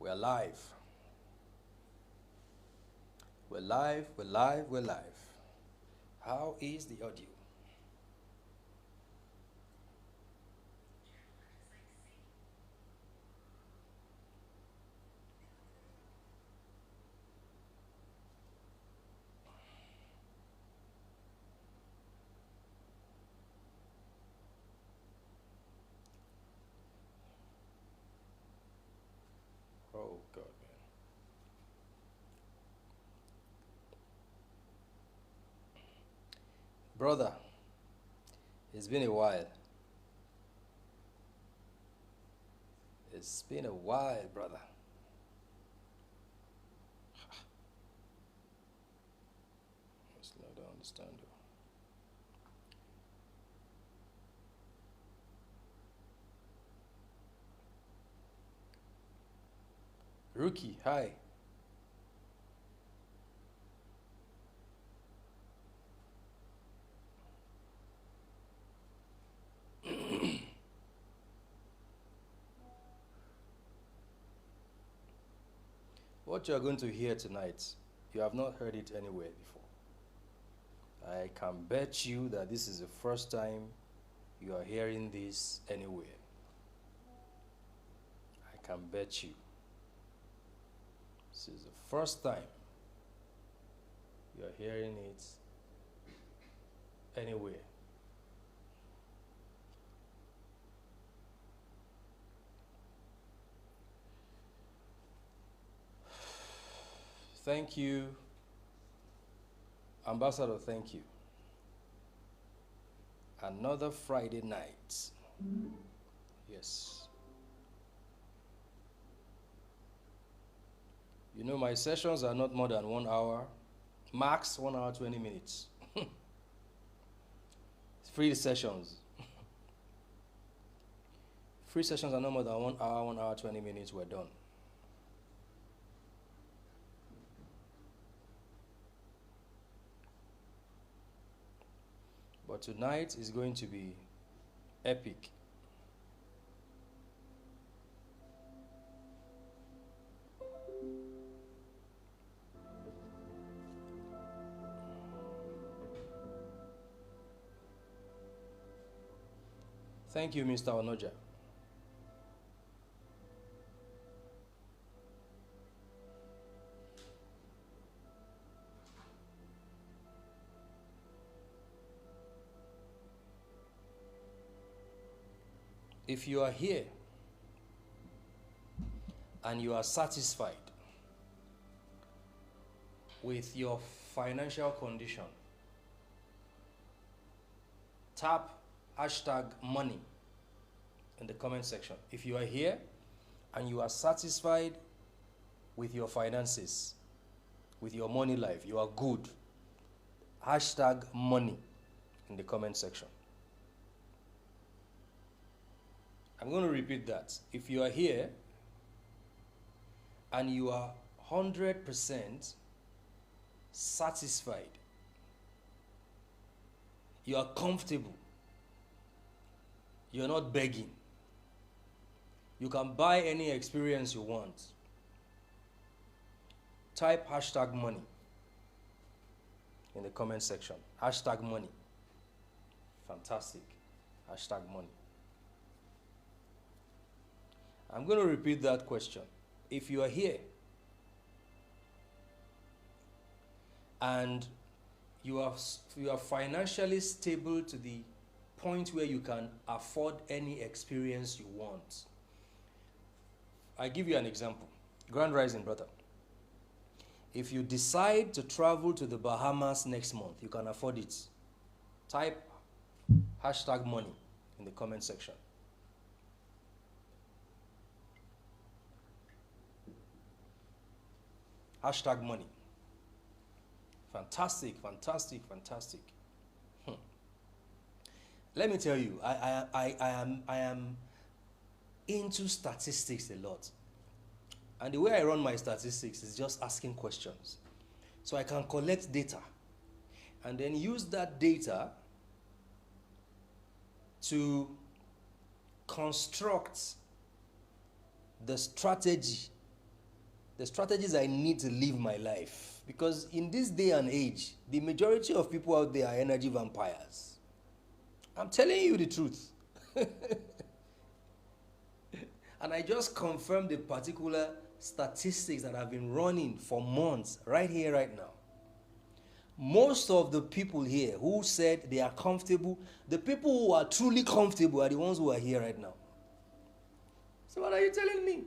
We're live. We're live, we're live, we're live. How is the audio? Oh, God, man. Brother, it's been a while. It's been a while, brother. I don't understand. Rookie, hi. What you are going to hear tonight, you have not heard it anywhere before. I can bet you that this is the first time you are hearing this anywhere. I can bet you. This is the first time you are hearing it anywhere. Thank you, Ambassador, thank you. Another Friday night. Yes. You know, my sessions are not more than 1 hour, max 1 hour, 20 minutes. Free sessions. Free sessions are no more than 1 hour, 20 minutes, we're done. But tonight is going to be epic. Thank you, Mr. Onoja. If you are here and you are satisfied with your financial condition, tap hashtag money in the comment section. If you are here and you are satisfied with your finances, with your money life, you are good, hashtag money in the comment section. I'm going to repeat that. If you are here and you are 100% satisfied, you are comfortable, you're not begging, you can buy any experience you want, type hashtag money in the comment section. Hashtag money. Fantastic. Hashtag money. I'm going to repeat that question. If you are here and you are financially stable to the point where you can afford any experience you want. I give you an example. Grand Rising, brother. If you decide to travel to the Bahamas next month, you can afford it. Type hashtag money in the comment section. Hashtag money. Fantastic, fantastic, fantastic. Let me tell you, I am into statistics a lot. And the way I run my statistics is just asking questions. So I can collect data and then use that data to construct the strategy The strategies I need to live my life. Because in this day and age, the majority of people out there are energy vampires. I'm telling you the truth. And I just confirmed the particular statistics that have been running for months, right here, right now. Most of the people here who said they are comfortable, the people who are truly comfortable are the ones who are here right now. So what are you telling me?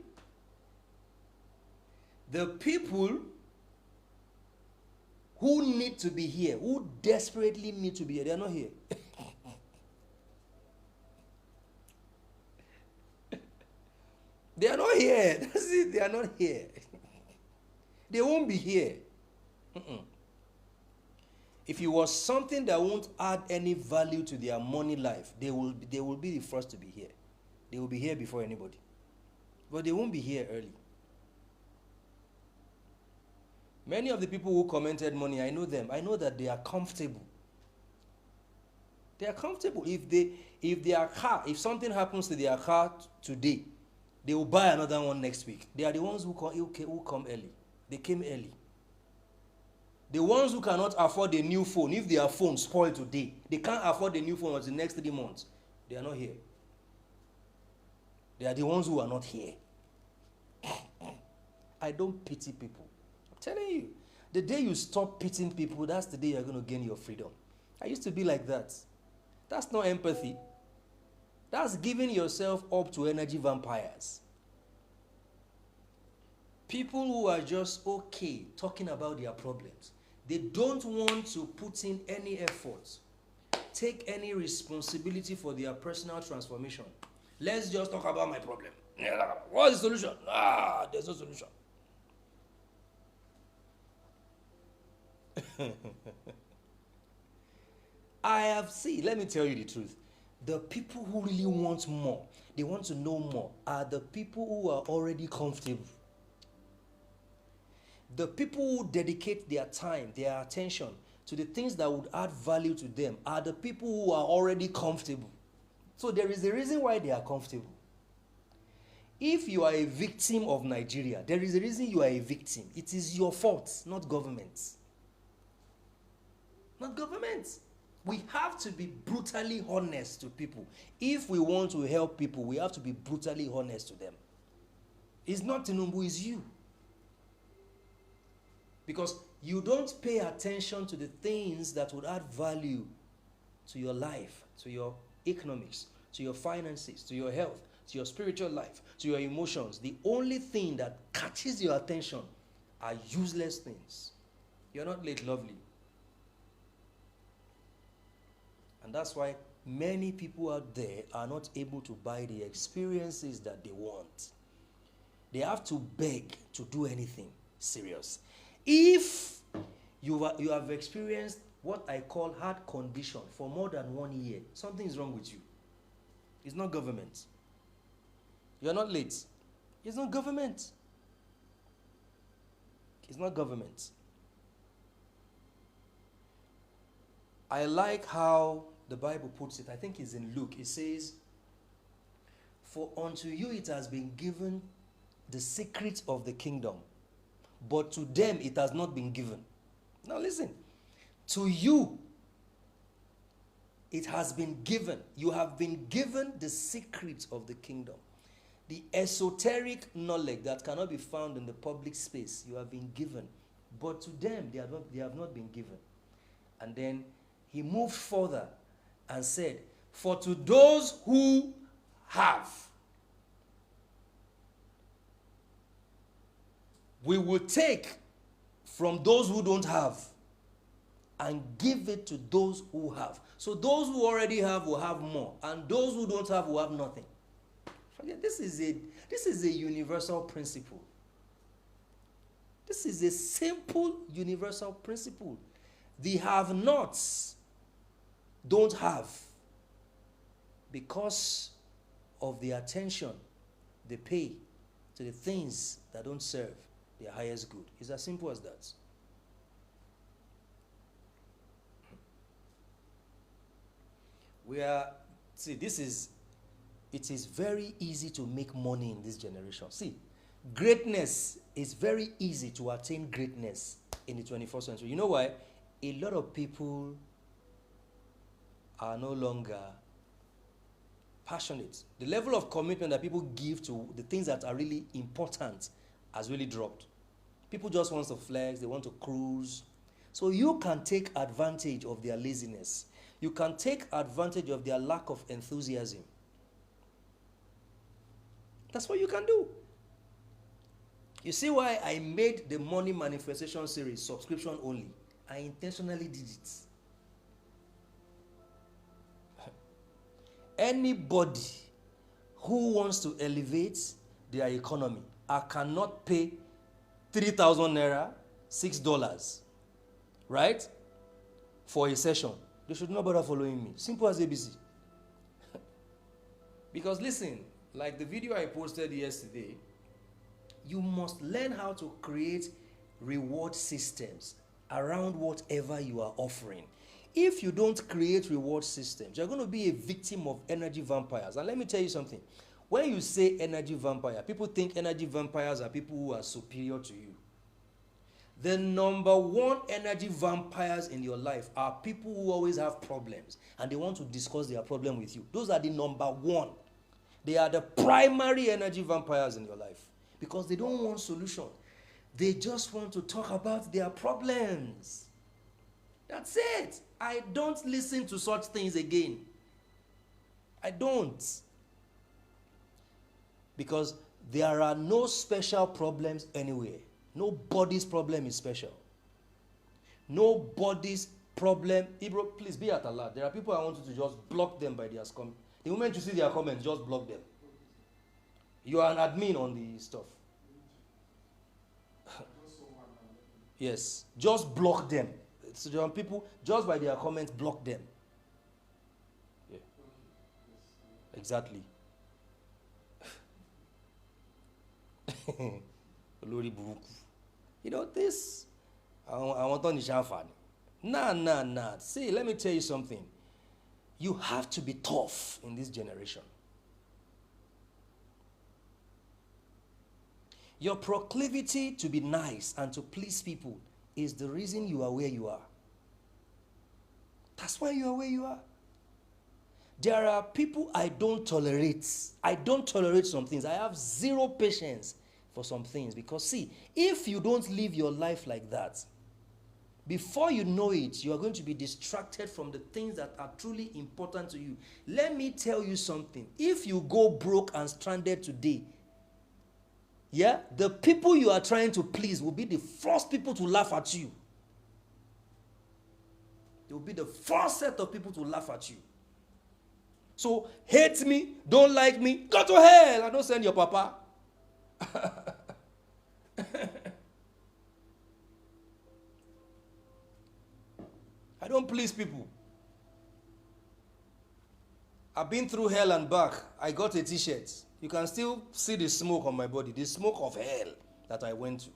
The people who need to be here, who desperately need to be here, they are not here. They are not here. That's it. They are not here. They won't be here. If it was something that won't add any value to their money life, they will be the first to be here. They will be here before anybody. But they won't be here early. Many of the people who commented money, I know them. I know that they are comfortable. They are comfortable. If something happens to their car today, they will buy another one next week. They are the ones who come early. They came early. The ones who cannot afford a new phone, if their phone spoiled today, they can't afford a new phone until the next 3 months. They are not here. They are the ones who are not here. I don't pity people. I'm telling you. The day you stop pitying people, that's the day you're going to gain your freedom. I used to be like that. That's not empathy. That's giving yourself up to energy vampires. People who are just okay talking about their problems. They don't want to put in any effort, take any responsibility for their personal transformation. Let's just talk about my problem. What's the solution? There's no solution. Let me tell you the truth. The people who really want more, they want to know more, are the people who are already comfortable. The people who dedicate their time, their attention to the things that would add value to them are the people who are already comfortable. So there is a reason why they are comfortable. If you are a victim of Nigeria, there is a reason you are a victim. It is your fault, not government. Not government. We have to be brutally honest to people. If we want to help people, we have to be brutally honest to them. It's not Tinubu, it's you. Because you don't pay attention to the things that would add value to your life, to your economics, to your finances, to your health, to your spiritual life, to your emotions. The only thing that catches your attention are useless things. You're not late, lovely. And that's why many people out there are not able to buy the experiences that they want. They have to beg to do anything serious. If you have experienced what I call heart condition for more than 1 year, something is wrong with you. It's not government. You're not late. It's not government. It's not government. I like how the Bible puts it. I think it's in Luke. It says, "For unto you it has been given the secret of the kingdom, but to them it has not been given." Now listen. To you, it has been given. You have been given the secret of the kingdom. The esoteric knowledge that cannot be found in the public space, you have been given. But to them, they have not been given. And then he moved further and said, "For to those who have, we will take from those who don't have and give it to those who have." So those who already have will have more, and those who don't have will have nothing. This is a universal principle. This is a simple universal principle. The have-nots don't have because of the attention they pay to the things that don't serve their highest good. It's as simple as that. It is very easy to make money in this generation. See, Greatness is very easy to attain greatness in the 21st century. You know why? A lot of people are no longer passionate. The level of commitment that people give to the things that are really important has really dropped. People just want to flex, they want to cruise. So you can take advantage of their laziness. You can take advantage of their lack of enthusiasm. That's what you can do. You see why I made the money manifestation series subscription only? I intentionally did it. Anybody who wants to elevate their economy, I cannot pay 3,000 naira, $6, right, for a session. They should not bother following me. Simple as ABC. Because listen, like the video I posted yesterday, you must learn how to create reward systems around whatever you are offering. If you don't create reward systems, you're going to be a victim of energy vampires. And let me tell you something. When you say energy vampire, people think energy vampires are people who are superior to you. The number one energy vampires in your life are people who always have problems and they want to discuss their problem with you. Those are the number one. They are the primary energy vampires in your life because they don't want solution. They just want to talk about their problems. That's it. I don't listen to such things again. I don't. Because there are no special problems anywhere. Nobody's problem is special. Nobody's problem. Ibro, please be at alert. There are people I want you to just block them by their comments. The moment you see their comments, just block them. You are an admin on the stuff. Yes, just block them. So there are people, just by their comments, block them. Yeah. Exactly. You know this? I want to Nishafan. Nah. See, let me tell you something. You have to be tough in this generation. Your proclivity to be nice and to please people is the reason you are where you are. That's why you are where you are. There are people I don't tolerate. I don't tolerate some things. I have zero patience for some things because, see, if you don't live your life like that, before you know it, you are going to be distracted from the things that are truly important to you. Let me tell you something. If you go broke and stranded today, yeah, the people you are trying to please will be the first people to laugh at you. They will be the first set of people to laugh at you. So, hate me, don't like me, go to hell, and don't send your papa. I don't please people. I've been through hell and back. I got a t-shirt. You can still see the smoke on my body, the smoke of hell that I went to.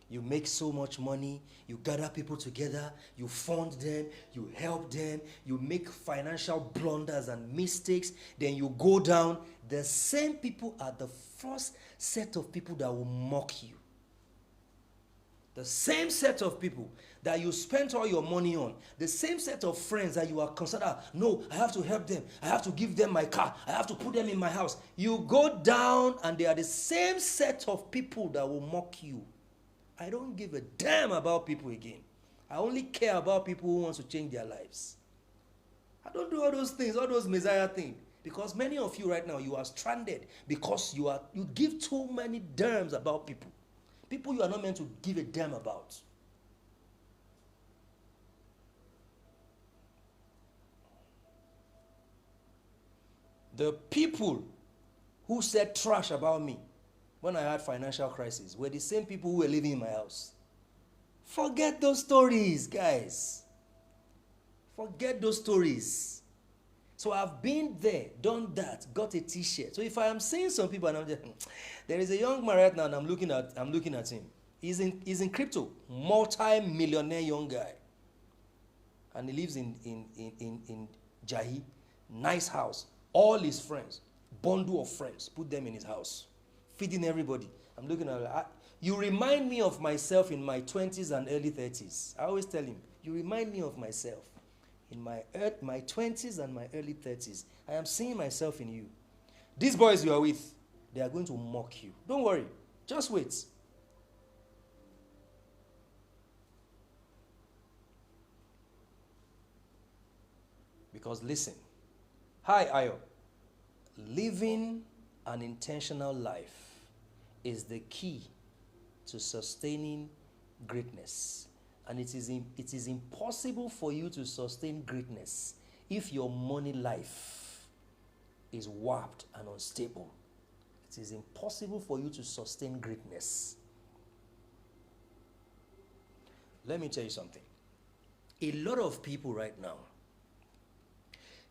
You make so much money, you gather people together, you fund them, you help them, you make financial blunders and mistakes, then you go down. The same people are the first set of people that will mock you. The same set of people that you spent all your money on, the same set of friends that you are considered, no, I have to help them, I have to give them my car, I have to put them in my house. You go down and they are the same set of people that will mock you. I don't give a damn about people again. I only care about people who want to change their lives. I don't do all those things, all those Messiah things. Because many of you right now, you are stranded because you give too many damns about people. People you are not meant to give a damn about. The people who said trash about me when I had financial crisis were the same people who were living in my house. Forget those stories, guys. Forget those stories. So I've been there, done that, got a t-shirt. So if I am seeing some people and I'm just, there is a young man right now and I'm looking at him. He's in crypto, multi-millionaire young guy. And he lives in Jahi, nice house, all his friends. bundle of friends, put them in his house, feeding everybody. I'm looking at her. You remind me of myself in my 20s and early 30s. I always tell him, you remind me of myself in my 20s and my early 30s. I am seeing myself in you. These boys you are with, they are going to mock you. Don't worry. Just wait. Because listen. Hi, Ayo. Living an intentional life is the key to sustaining greatness. And it is impossible for you to sustain greatness if your money life is warped and unstable. It is impossible for you to sustain greatness. Let me tell you something. A lot of people right now,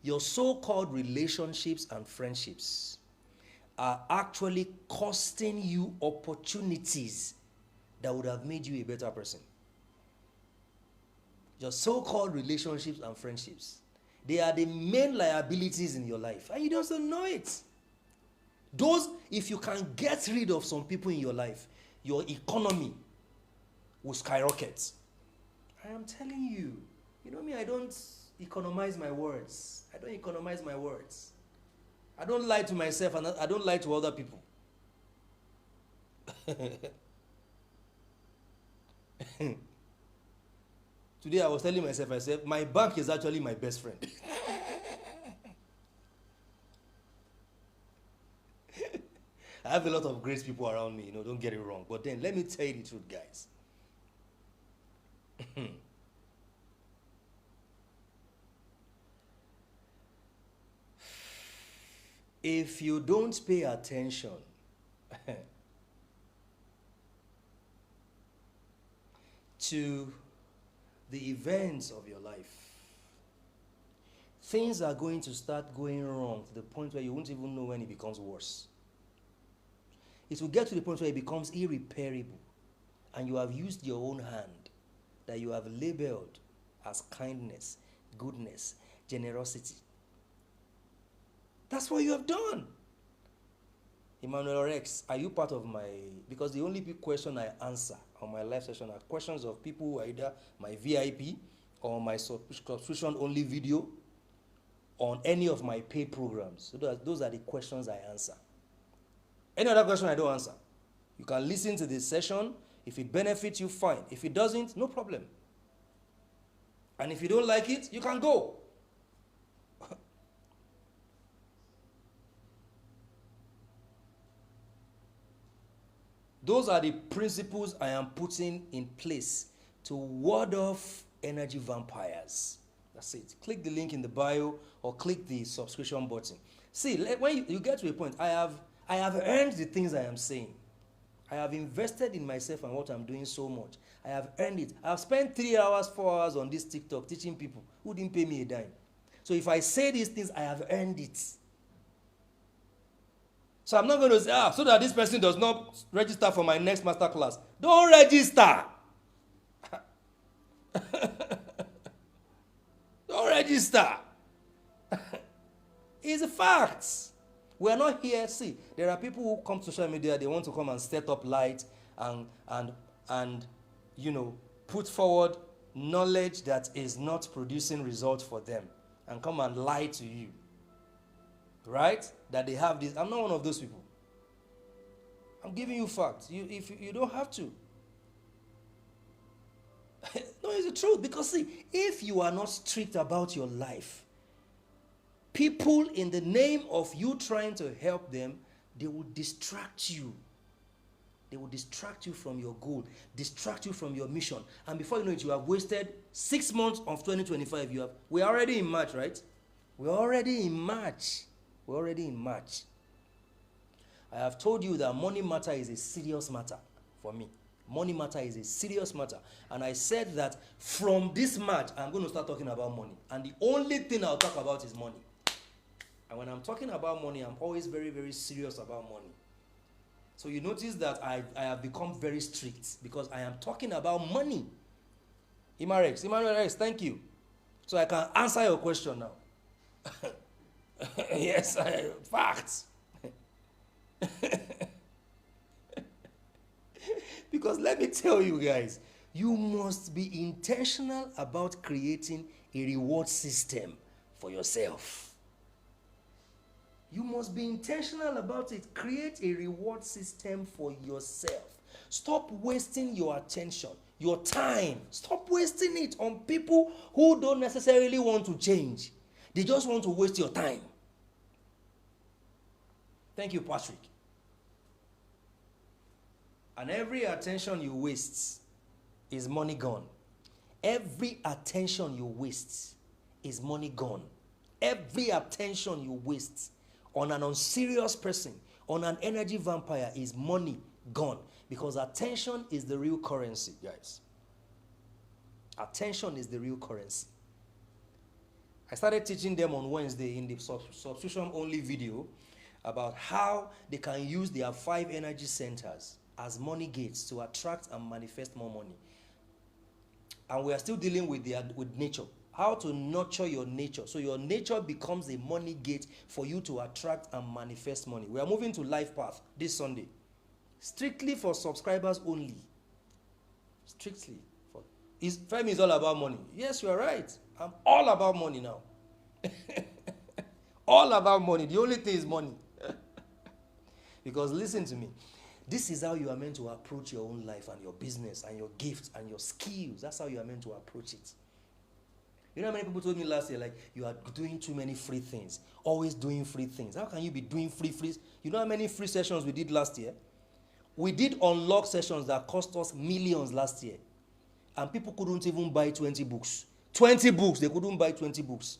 your so-called relationships and friendships are actually costing you opportunities that would have made you a better person. Your so-called relationships and friendships, they are the main liabilities in your life, and you don't know it. Those, if you can get rid of some people in your life, your economy will skyrocket. I am telling you. You know me, I don't economize my words. I don't economize my words. I don't lie to myself, and I don't lie to other people. Today I was telling myself, I said, my bank is actually my best friend. I have a lot of great people around me, don't get it wrong. But then, let me tell you the truth, guys. If you don't pay attention to the events of your life, things are going to start going wrong to the point where you won't even know when it becomes worse. It will get to the point where it becomes irreparable, and you have used your own hand that you have labeled as kindness, goodness, generosity. That's what you have done. Emmanuel Rex, are you part of because the only big question I answer on my live session are questions of people who are either my VIP or my subscription-only video on any of my paid programs. So those are the questions I answer. Any other question I don't answer. You can listen to this session. If it benefits you, fine. If it doesn't, no problem. And if you don't like it, you can go. Those are the principles I am putting in place to ward off energy vampires. That's it. Click the link in the bio or click the subscription button. See, when you get to a point, I have earned the things I am saying. I have invested in myself and what I'm doing so much. I have earned it. I have spent 3 hours, 4 hours on this TikTok teaching people who didn't pay me a dime. So if I say these things, I have earned it. So I'm not going to say, so that this person does not register for my next masterclass. Don't register. Don't register. It's a fact. We are not here. See, there are people who come to social media, they want to come and set up light and put forward knowledge that is not producing results for them and come and lie to you. Right? That they have this. I'm not one of those people. I'm giving you facts. If you don't have to. No, it's the truth. Because see, if you are not strict about your life, people, in the name of you trying to help them, they will distract you. They will distract you from your goal, distract you from your mission. And before you know it, you have wasted 6 months of 2025. We're already in March, right? We're already in March. I have told you that money matter is a serious matter for me. Money matter is a serious matter. And I said that from this March, I'm going to start talking about money. And the only thing I'll talk about is money. And when I'm talking about money, I'm always very, very serious about money. So you notice that I have become very strict because I am talking about money. Emmanuel Rex, thank you. So I can answer your question now. Yes, facts. Because let me tell you guys, you must be intentional about creating a reward system for yourself. You must be intentional about it. Create a reward system for yourself. Stop wasting your attention, your time. Stop wasting it on people who don't necessarily want to change. They just want to waste your time. Thank you, Patrick. And every attention you waste is money gone. Every attention you waste is money gone. Every attention you waste on an unserious person, on an energy vampire, is money gone. Because attention is the real currency, guys. Attention is the real currency. I started teaching them on Wednesday in the subscription-only video about how they can use their 5 energy centers as money gates to attract and manifest more money. And we are still dealing with nature. How to nurture your nature so your nature becomes a money gate for you to attract and manifest money. We are moving to Life Path this Sunday. Strictly for subscribers only. Strictly. Femi is all about money. Yes, you are right. I'm all about money now. All about money. The only thing is money. Because listen to me. This is how you are meant to approach your own life and your business and your gifts and your skills. That's how you are meant to approach it. You know how many people told me last year, like, you are doing too many free things. Always doing free things. How can you be doing free? You know how many free sessions we did last year? We did unlock sessions that cost us millions last year. And people couldn't even buy 20 books. 20 books. They couldn't buy 20 books.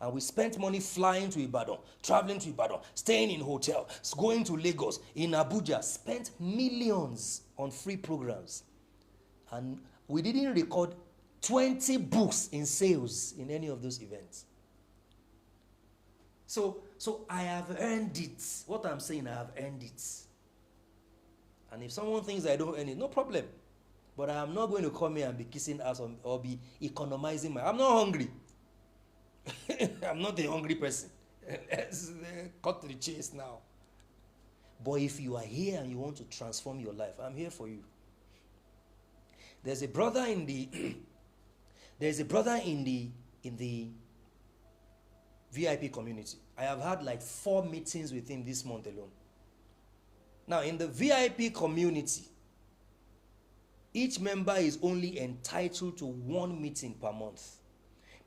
And we spent money flying to Ibadan, traveling to Ibadan, staying in hotel, going to Lagos, in Abuja, spent millions on free programs. And we didn't record 20 books in sales in any of those events. So I have earned it. What I'm saying, I have earned it. And if someone thinks I don't earn it, no problem. But I am not going to come here and be kissing ass or be economizing I'm not hungry. I'm not a hungry person. Let's cut to the chase now. But if you are here and you want to transform your life, I'm here for you. There's a brother in the VIP community. I have had like 4 meetings with him this month alone. Now, in the VIP community, each member is only entitled to 1 meeting per month.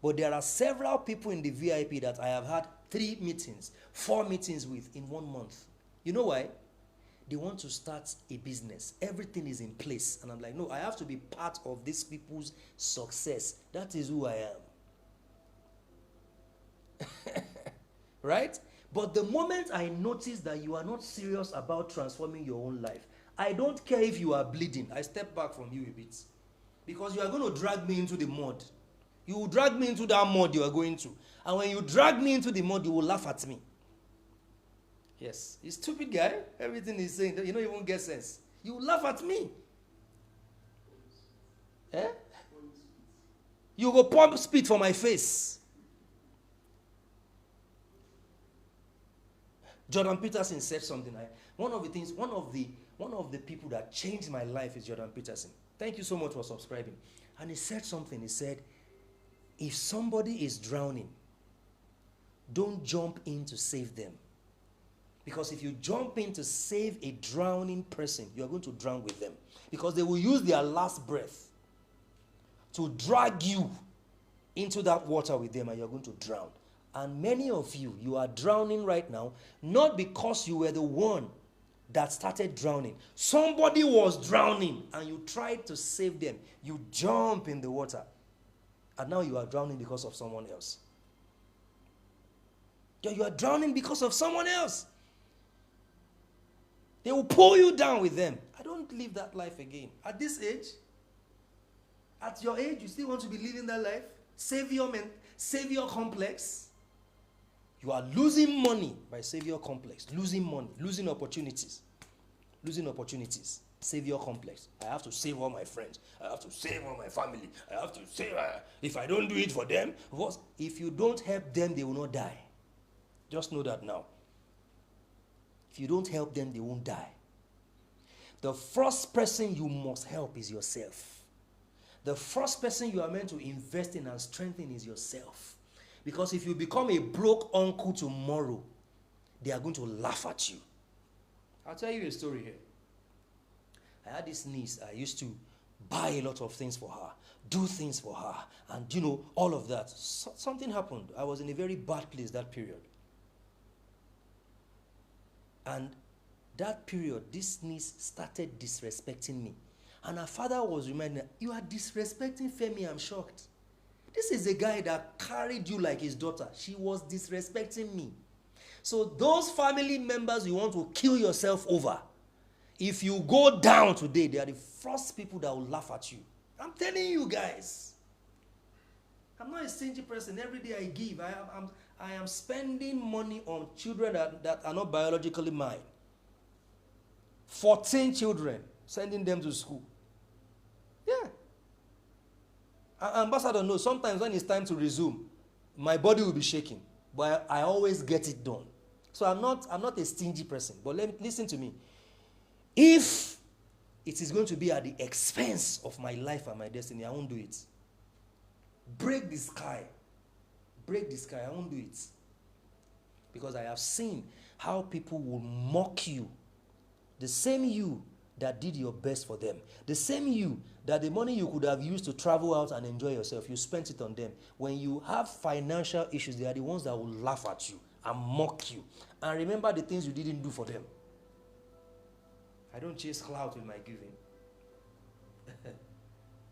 But there are several people in the VIP that I have had 3 meetings, 4 meetings with in 1 month. You know why? They want to start a business. Everything is in place. And I'm like, no, I have to be part of these people's success. That is who I am. Right? But the moment I notice that you are not serious about transforming your own life, I don't care if you are bleeding. I step back from you a bit. Because you are going to drag me into the mud. You will drag me into that mud you are going to. And when you drag me into the mud, you will laugh at me. Yes. You stupid guy. Everything he's saying, you don't even get sense. You will laugh at me. Eh? You go pump spit for my face. Jordan Peterson said something. One of the people that changed my life is Jordan Peterson. Thank you so much for subscribing. And he said something. He said, if somebody is drowning, don't jump in to save them. Because if you jump in to save a drowning person, you are going to drown with them. Because they will use their last breath to drag you into that water with them, and you're going to drown. And many of you, you are drowning right now, not because you were the one that started drowning. Somebody was drowning, and you tried to save them. You jump in the water. And now you are drowning because of someone else. You are drowning because of someone else. They will pull you down with them. I don't live that life again. At this age, at your age, you still want to be living that life? Savior complex. You are losing money by savior complex. Losing money, losing opportunities. Losing opportunities. Savior complex. I have to save all my friends. I have to save all my family. I have to save. If I don't do it for them, if you don't help them, they will not die. Just know that now. If you don't help them, they won't die. The first person you must help is yourself. The first person you are meant to invest in and strengthen is yourself. Because if you become a broke uncle tomorrow, they are going to laugh at you. I'll tell you a story here. I had this niece. I used to buy a lot of things for her, do things for her, and all of that. Something happened. I was in a very bad place that period. And that period, this niece started disrespecting me. And her father was reminding her, you are disrespecting Femi, I'm shocked. This is a guy that carried you like his daughter. She was disrespecting me. So those family members you want to kill yourself over, if you go down today, they are the first people that will laugh at you. I'm telling you guys. I'm not a stingy person. Every day I give. I am spending money on children that are not biologically mine. 14 children, sending them to school. Yeah. Ambassador knows, sometimes when it's time to resume, my body will be shaking. But I always get it done. So I'm not a stingy person. But listen to me. If it is going to be at the expense of my life and my destiny, I won't do it. Break the sky. Break the sky. I won't do it. Because I have seen how people will mock you. The same you that did your best for them. The same you that the money you could have used to travel out and enjoy yourself, you spent it on them. When you have financial issues, they are the ones that will laugh at you and mock you. And remember the things you didn't do for them. I don't chase clout with my giving.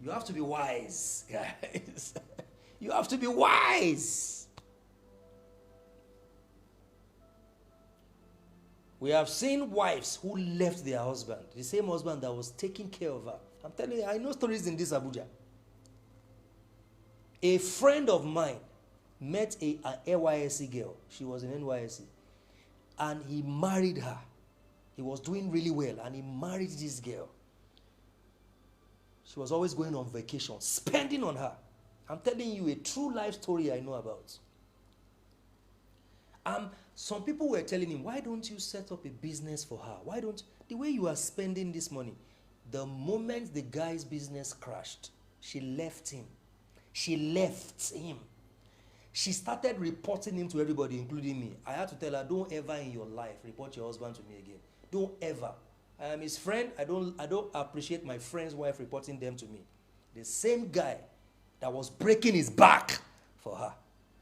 You have to be wise, guys. You have to be wise. We have seen wives who left their husband, the same husband that was taking care of her. I'm telling you, I know stories in this Abuja. A friend of mine met an NYSC girl. She was in NYSC. And he married her. He was doing really well, and he married this girl. She was always going on vacation, spending on her. I'm telling you a true life story I know about. Some people were telling him, why don't you set up a business for her? Why don't, the way you are spending this money, the moment the guy's business crashed, she left him. She left him. She started reporting him to everybody, including me. I had to tell her, don't ever in your life report your husband to me again. Don't ever. I am his friend. I don't appreciate my friend's wife reporting them to me. The same guy that was breaking his back for her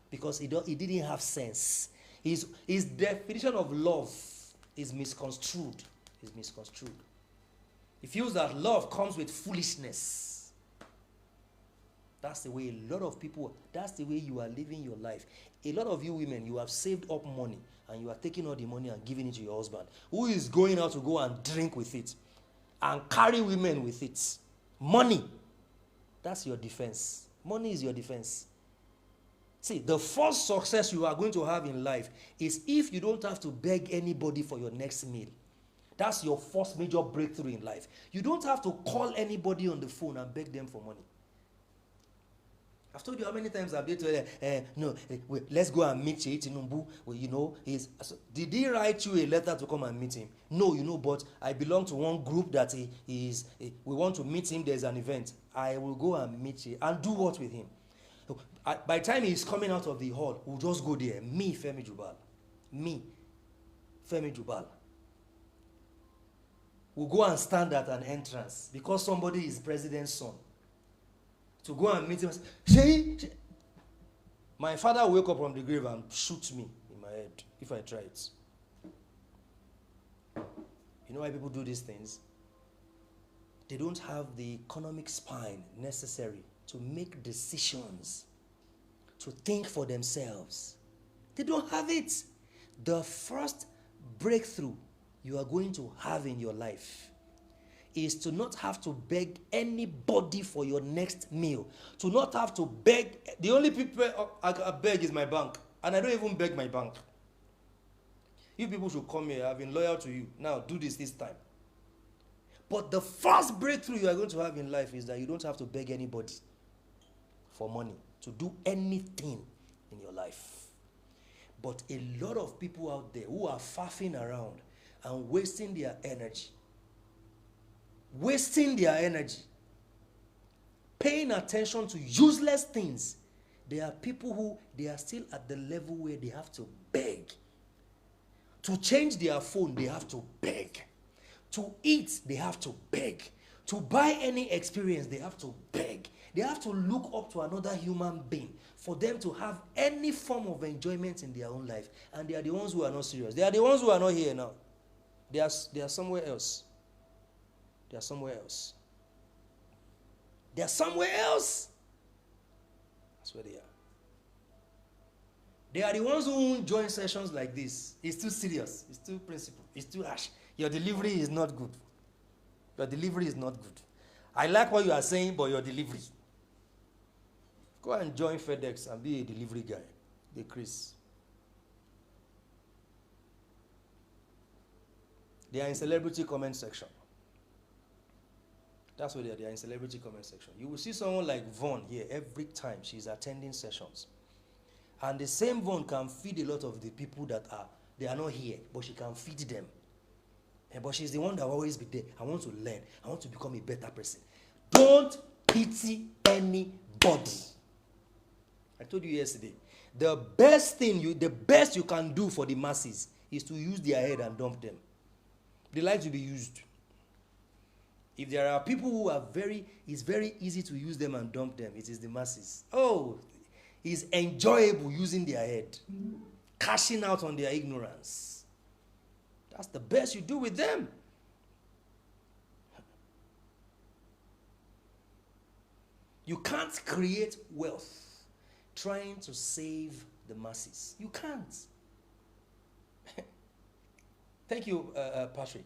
because he didn't have sense. His definition of love is misconstrued. Is misconstrued. He feels that love comes with foolishness. That's the way a lot of people, that's the way you are living your life. A lot of you women, you have saved up money and you are taking all the money and giving it to your husband, who is going out to go and drink with it and carry women with it. Money. That's your defense. Money is your defense. See, the first success you are going to have in life is if you don't have to beg anybody for your next meal. That's your first major breakthrough in life. You don't have to call anybody on the phone and beg them for money. I've told you how many times I've been to let's go and meet Tinubu. Did he write you a letter to come and meet him? No, but I belong to one group that we want to meet him. There's an event. I will go and meet you and do what with him? By the time he's coming out of the hall, we'll just go there. Me, Femi Jubal. Me, Femi Jubal. We'll go and stand at an entrance because somebody is president's son. To go and meet him. My father will wake up from the grave and shoot me in my head if I try it. You know why people do these things? They don't have the economic spine necessary to make decisions, to think for themselves. They don't have it. The first breakthrough you are going to have in your life is to not have to beg anybody for your next meal. To not have to beg. The only people I beg is my bank. And I don't even beg my bank. You people should come here. I've been loyal to you. Now do this time. But the first breakthrough you are going to have in life is that you don't have to beg anybody for money to do anything in your life. But a lot of people out there who are faffing around and wasting their energy, paying attention to useless things. There are people who, they are still at the level where they have to beg. To change their phone, they have to beg. To eat, they have to beg. To buy any experience, they have to beg. They have to look up to another human being for them to have any form of enjoyment in their own life. And they are the ones who are not serious. They are the ones who are not here now. They are somewhere else. They are somewhere else. They are somewhere else. That's where they are. They are the ones who won't join sessions like this. It's too serious. It's too principled. It's too harsh. Your delivery is not good. Your delivery is not good. I like what you are saying, but your delivery. Go and join FedEx and be a delivery guy. The Chris. They are in celebrity comment section. That's where they are in celebrity comment section. You will see someone like Vaughn here every time she's attending sessions. And the same Vaughn can feed a lot of the people that they are not here, but she can feed them. But she's the one that will always be there. I want to learn. I want to become a better person. Don't pity anybody. I told you yesterday, the best you can do for the masses is to use their head and dump them. They like to be used. If there are people who are it's very easy to use them and dump them. It is the masses. Oh, it's enjoyable using their head, cashing out on their ignorance. That's the best you do with them. You can't create wealth trying to save the masses. You can't. Thank you, Patrick.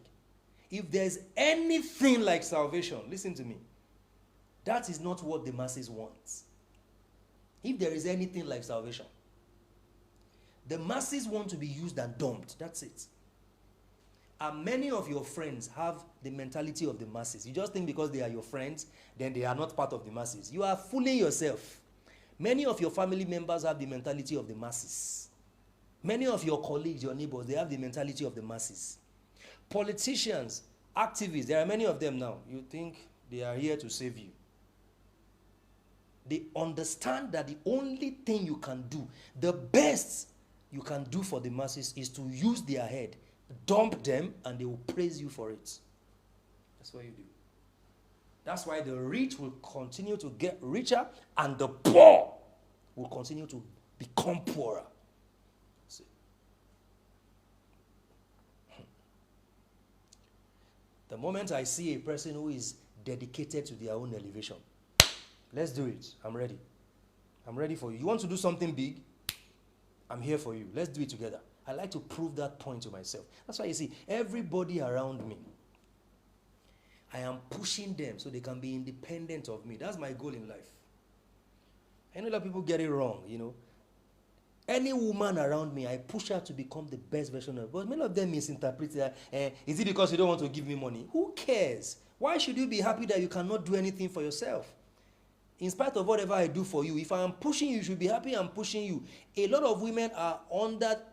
If there's anything like salvation, listen to me. That is not what the masses want. If there is anything like salvation, the masses want to be used and dumped. That's it. And many of your friends have the mentality of the masses. You just think because they are your friends, then they are not part of the masses. You are fooling yourself. Many of your family members have the mentality of the masses. Many of your colleagues, your neighbors, they have the mentality of the masses. Politicians, activists, there are many of them now. You think they are here to save you. They understand that the only thing you can do, the best you can do for the masses is to use their head, dump them, and they will praise you for it. That's what you do. That's why the rich will continue to get richer and the poor will continue to become poorer. See? The moment I see a person who is dedicated to their own elevation, let's do it. I'm ready. I'm ready for you. You want to do something big? I'm here for you. Let's do it together. I like to prove that point to myself. That's why you see, everybody around me, I am pushing them so they can be independent of me. That's my goal in life. I know a lot of people get it wrong, you know. Any woman around me, I push her to become the best version of her. But many of them misinterpret that. Is it because you don't want to give me money? Who cares? Why should you be happy that you cannot do anything for yourself? In spite of whatever I do for you, if I am pushing you, you should be happy I'm pushing you. A lot of women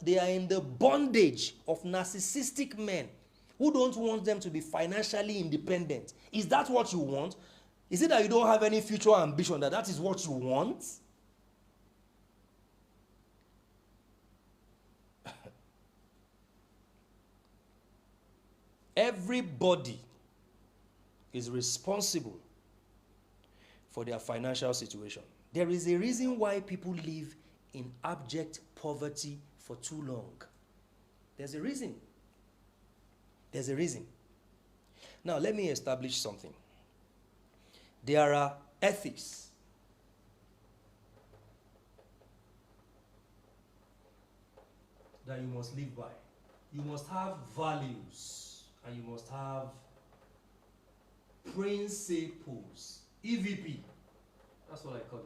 they are in the bondage of narcissistic men who don't want them to be financially independent. Is that what you want? Is it that you don't have any future ambition, that is what you want? Everybody is responsible for their financial situation. There is a reason why people live in abject poverty for too long. There's a reason. There's a reason. Now, let me establish something. There are ethics that you must live by. You must have values and you must have principles. EVP. That's what I call it.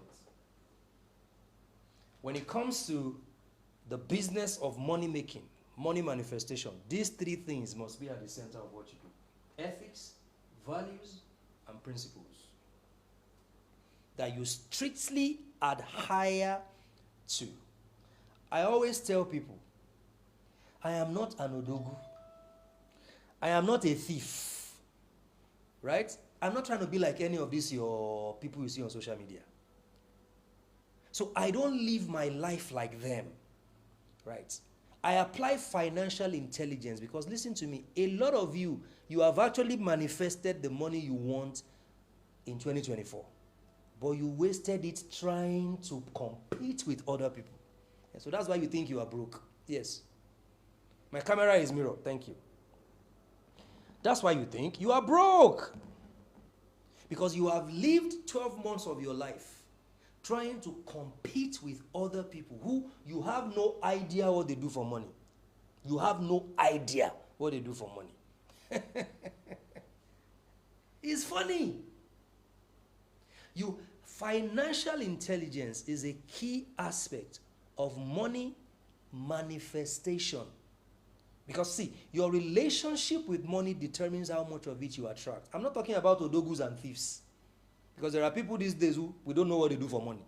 When it comes to the business of money making, money manifestation, these three things must be at the center of what you do. Ethics, values, and principles. That you strictly adhere to. I always tell people, I am not an odogu. I am not a thief. Right? I'm not trying to be like any of these your people you see on social media. So I don't live my life like them. Right? I apply financial intelligence because listen to me, a lot of you have actually manifested the money you want in 2024. But you wasted it trying to compete with other people. And so that's why you think you are broke. Yes. My camera is mirror. Thank you. That's why you think you are broke. Because you have lived 12 months of your life trying to compete with other people who you have no idea what they do for money. You have no idea what they do for money. It's funny. Financial intelligence is a key aspect of money manifestation. Because see, your relationship with money determines how much of it you attract. I'm not talking about odogus and thieves. Because there are people these days who we don't know what they do for money.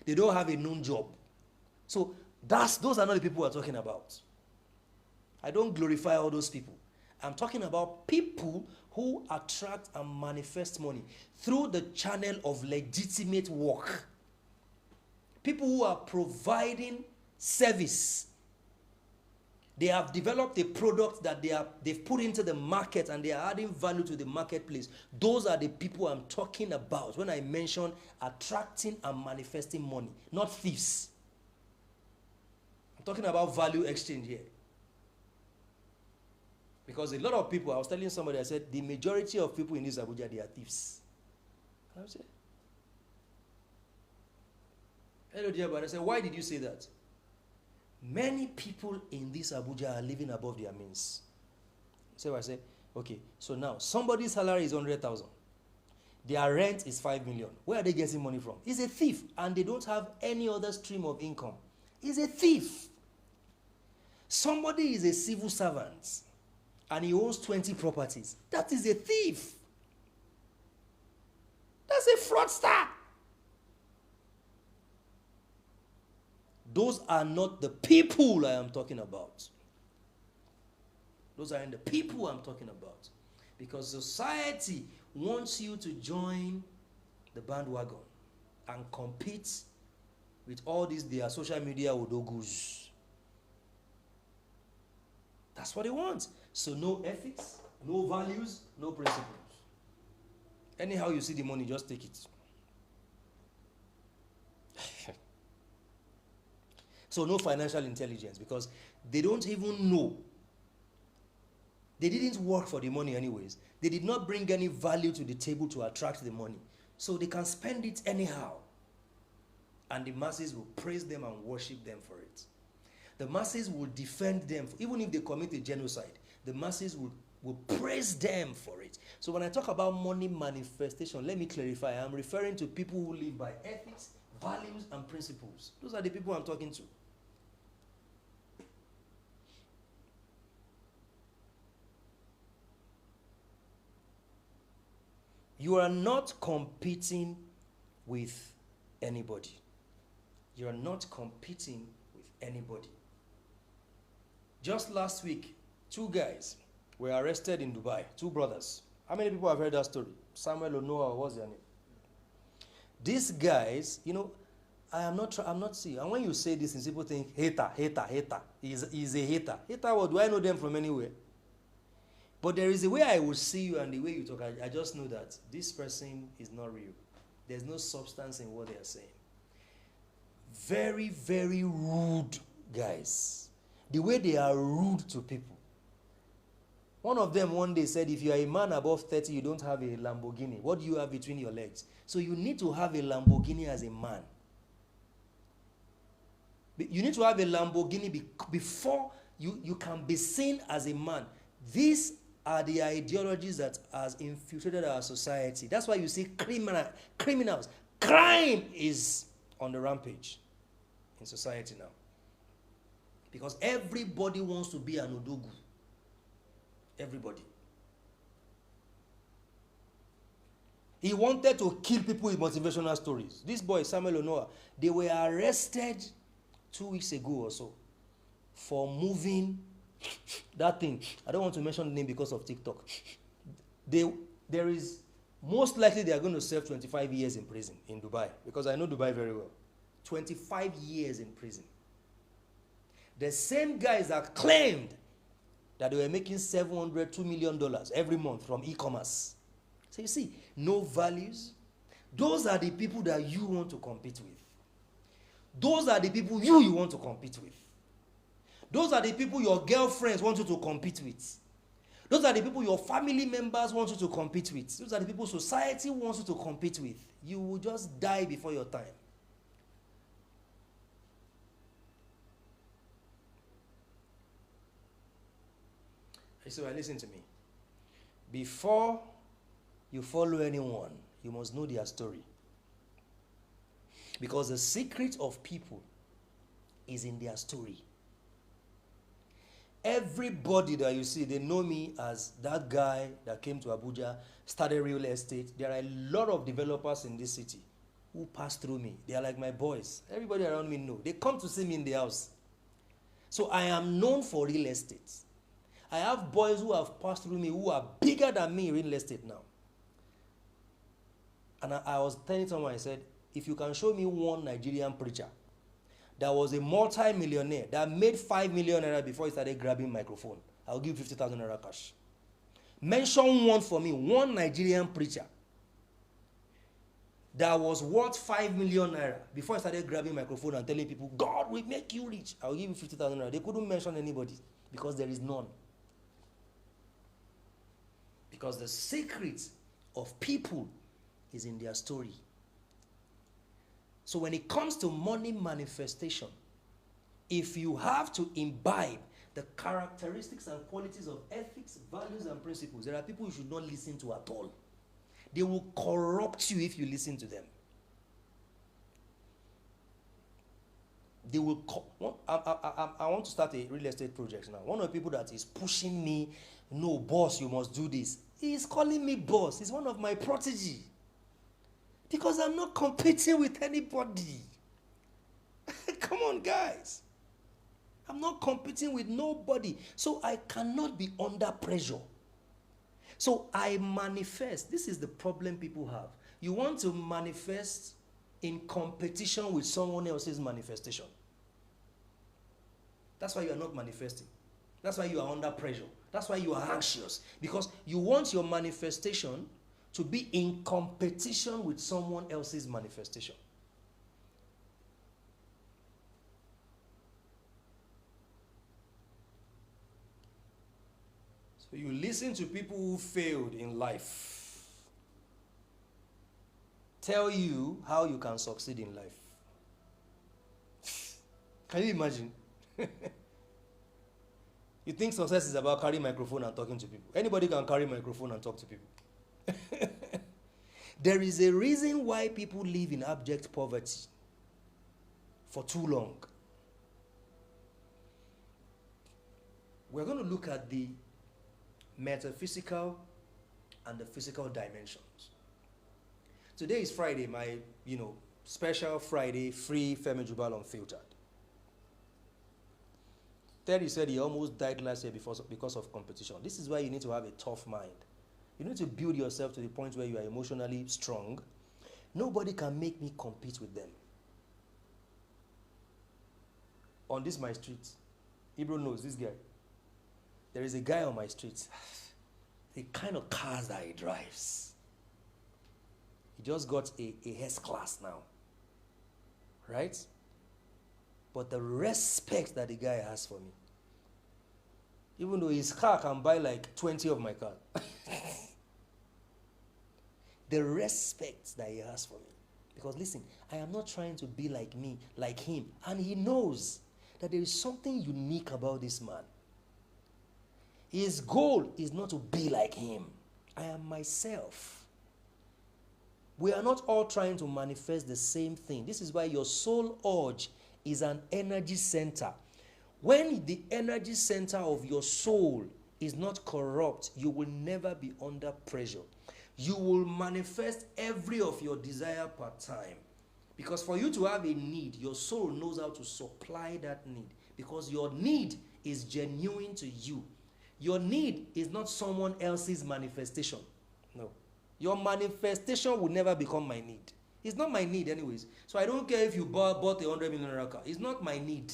They don't have a known job. So those are not the people we're talking about. I don't glorify all those people. I'm talking about people who attract and manifest money through the channel of legitimate work. People who are providing service. They have developed a product that they've put into the market and they are adding value to the marketplace. Those are the people I'm talking about when I mention attracting and manifesting money, not thieves. I'm talking about value exchange here. Because a lot of people, I was telling somebody, I said, the majority of people in this Abuja, they are thieves. And I said, hello dear brother. I said, why did you say that? Many people in this Abuja are living above their means. So I say, okay, so now somebody's salary is 100,000. Their rent is 5 million. Where are they getting money from? He's a thief, and they don't have any other stream of income. He's a thief. Somebody is a civil servant, and he owns 20 properties. That is a thief. That's a fraudster. Those are not the people I am talking about. Those aren't the people I'm talking about. Because society wants you to join the bandwagon and compete with all these their social media odogus. That's what they want. So no ethics, no values, no principles. Anyhow you see the money, just take it. So no financial intelligence because they don't even know. They didn't work for the money anyways. They did not bring any value to the table to attract the money. So they can spend it anyhow. And the masses will praise them and worship them for it. The masses will defend them. Even if they commit a genocide, the masses will praise them for it. So when I talk about money manifestation, let me clarify. I'm referring to people who live by ethics, values, and principles. Those are the people I'm talking to. You are not competing with anybody. You are not competing with anybody. Just last week, 2 guys were arrested in Dubai, 2 brothers. How many people have heard that story? Samuel or Noah, what's their name? These guys, I'm not seeing. And when you say this, people think, hater. He's a hater. Hater, what? Do I know them from anywhere? But there is a way I will see you and the way you talk. I just know that this person is not real. There's no substance in what they are saying. Very, very rude guys. The way they are rude to people. One of them one day said, if you are a man above 30, you don't have a Lamborghini. What do you have between your legs? So you need to have a Lamborghini as a man. You need to have a Lamborghini before you can be seen as a man. These are the ideologies that has infiltrated our society. That's why you see criminals. Crime is on the rampage in society now. Because everybody wants to be an odogu. Everybody. He wanted to kill people with motivational stories. This boy, Samuel Onoa, they were arrested 2 weeks ago or so for moving that thing. I don't want to mention the name because of TikTok. There is, most likely they are going to serve 25 years in prison in Dubai, because I know Dubai very well. 25 years in prison. The same guys that claimed that they were making $700, $2 million every month from e-commerce. So you see, no values. Those are the people that you want to compete with. Those are the people you want to compete with. Those are the people your girlfriends want you to compete with. Those are the people your family members want you to compete with. Those are the people society wants you to compete with. You will just die before your time. So listen to me. Before you follow anyone, you must know their story. Because the secret of people is in their story. Everybody that you see, they know me as that guy that came to Abuja, started real estate. There are a lot of developers in this city who pass through me. They are like my boys. Everybody around me know. They come to see me in the house. So I am known for real estate. I have boys who have passed through me who are bigger than me in real estate now. And I was telling someone, I said, if you can show me one Nigerian preacher that was a multi-millionaire that made 5 million naira before he started grabbing microphone, I'll give 50,000 naira cash. Mention one for me, one Nigerian preacher that was worth 5 million naira before he started grabbing microphone and telling people, God will make you rich. I'll give you 50,000 naira. They couldn't mention anybody because there is none. Because the secret of people is in their story. So when it comes to money manifestation, if you have to imbibe the characteristics and qualities of ethics, values, and principles, there are people you should not listen to at all. They will corrupt you if you listen to them. They will. I want to start a real estate project now. One of the people that is pushing me, no, boss, you must do this. He is calling me boss. He's one of my protege. Because I'm not competing with anybody. Come on, guys. I'm not competing with nobody. So I cannot be under pressure. So I manifest. This is the problem people have. You want to manifest in competition with someone else's manifestation. That's why you are not manifesting. That's why you are under pressure. That's why you are anxious. Because you want your manifestation to be in competition with someone else's manifestation. So you listen to people who failed in life tell you how you can succeed in life. Can you imagine? You think success is about carrying microphone and talking to people. Anybody can carry microphone and talk to people. There is a reason why people live in abject poverty for too long. We're going to look at the metaphysical and the physical dimensions. Today is Friday, my special Friday, free Femi Jubal Unfiltered. Terry said he almost died last year because of competition. This is why you need to have a tough mind. You need to build yourself to the point where you are emotionally strong. Nobody can make me compete with them. On this my street, Ibro knows this guy. There is a guy on my street. The kind of cars that he drives. He just got a S-Class now. Right? But the respect that the guy has for me, even though his car can buy like 20 of my car, the respect that he has for me. Because listen, I am not trying to be like me, like him. And he knows that there is something unique about this man. His goal is not to be like him. I am myself. We are not all trying to manifest the same thing. This is why your soul urge is an energy center. When the energy center of your soul is not corrupt, you will never be under pressure. You will manifest every of your desire per time. Because for you to have a need, your soul knows how to supply that need. Because your need is genuine to you. Your need is not someone else's manifestation. No. Your manifestation will never become my need. It's not my need anyways. So I don't care if you bought a 100 million car. It's not my need.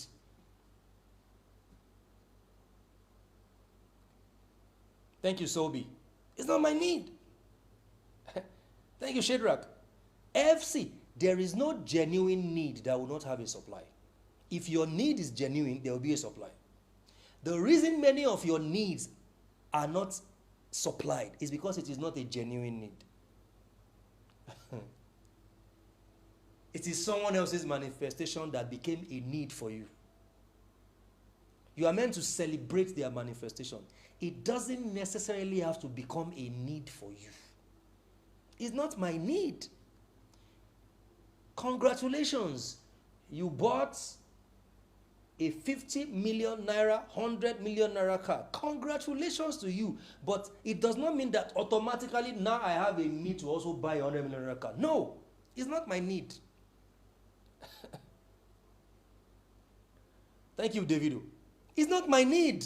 Thank you, Sobi. It's not my need. Thank you, Shadrach. FC, there is no genuine need that will not have a supply. If your need is genuine, there will be a supply. The reason many of your needs are not supplied is because it is not a genuine need. It is someone else's manifestation that became a need for you. You are meant to celebrate their manifestation. It doesn't necessarily have to become a need for you. It's not my need. Congratulations. You bought a 50 million naira, 100 million naira car. Congratulations to you. But it does not mean that automatically now I have a need to also buy a 100 million naira car. No, it's not my need. Thank you, Davido. It's not my need.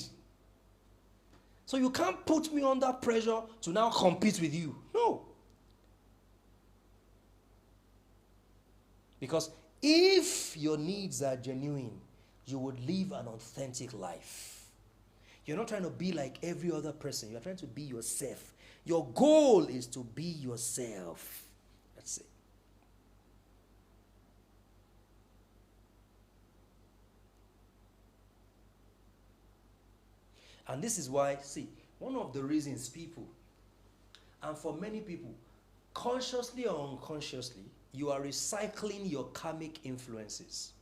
So you can't put me under pressure to now compete with you. No. Because if your needs are genuine, you would live an authentic life. You're not trying to be like every other person. You're trying to be yourself. Your goal is to be yourself. That's it. And this is why, see, one of the reasons people, and for many people, consciously or unconsciously, you are recycling your karmic influences.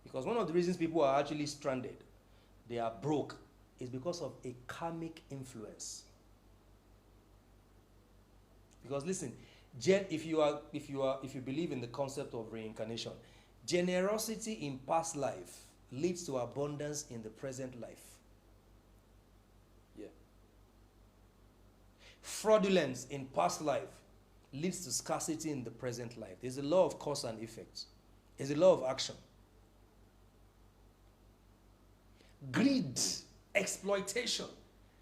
Because one of the reasons people are actually stranded, they are broke, is because of a karmic influence. Because listen, if you believe in the concept of reincarnation, generosity in past life leads to abundance in the present life. Yeah. Fraudulence in past life leads to scarcity in the present life. There's a law of cause and effect. There's a law of action. Greed, exploitation,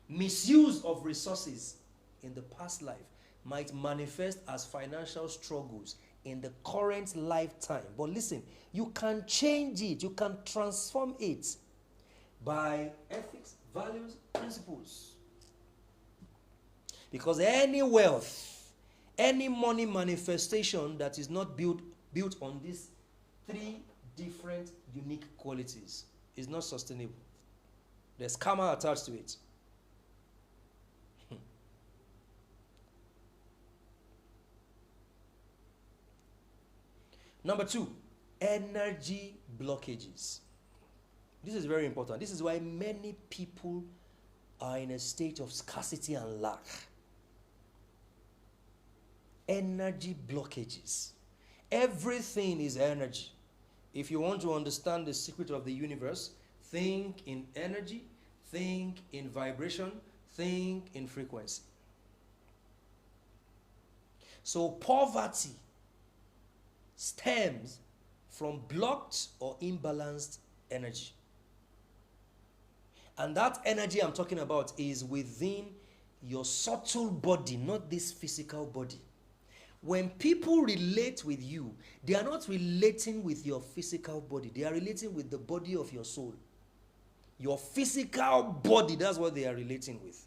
misuse of resources in the past life might manifest as financial struggles in the current lifetime. But listen, you can change it, you can transform it by ethics, values, principles. Because any wealth, any money manifestation that is not built on these three different unique qualities is not sustainable. There's karma attached to it. Number 2, energy blockages. This is very important. This is why many people are in a state of scarcity and lack. Energy blockages. Everything is energy. If you want to understand the secret of the universe, think in energy, think in vibration, think in frequency. So poverty stems from blocked or imbalanced energy. And that energy I'm talking about is within your subtle body, not this physical body. When people relate with you, they are not relating with your physical body. They are relating with the body of your soul. Your physical body, that's what they are relating with.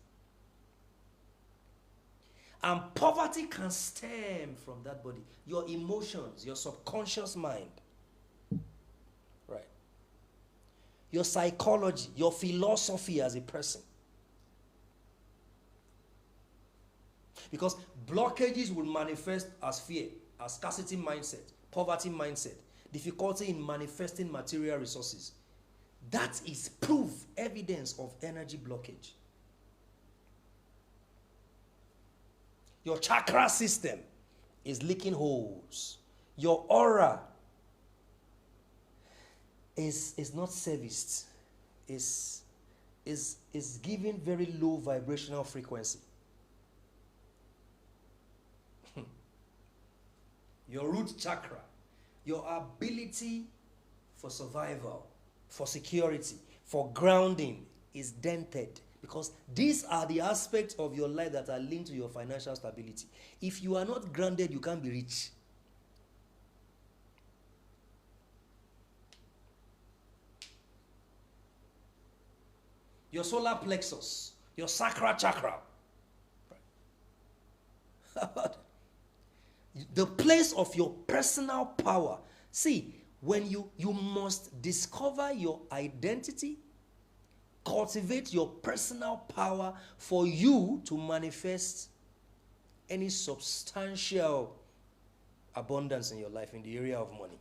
And poverty can stem from that body. Your emotions, your subconscious mind. Right. Your psychology, your philosophy as a person. Because blockages will manifest as fear, as scarcity mindset, poverty mindset, difficulty in manifesting material resources. That is proof, evidence of energy blockage. Your chakra system is leaking holes. Your aura is not serviced. Is giving very low vibrational frequency. Your root chakra Your ability for survival, for security, for grounding is dented, because these are the aspects of your life that are linked to your financial stability. If you are not grounded, you can't be rich. Your solar plexus, your sacral chakra, the place of your personal power. See, when you must discover your identity, cultivate your personal power for you to manifest any substantial abundance in your life in the area of money.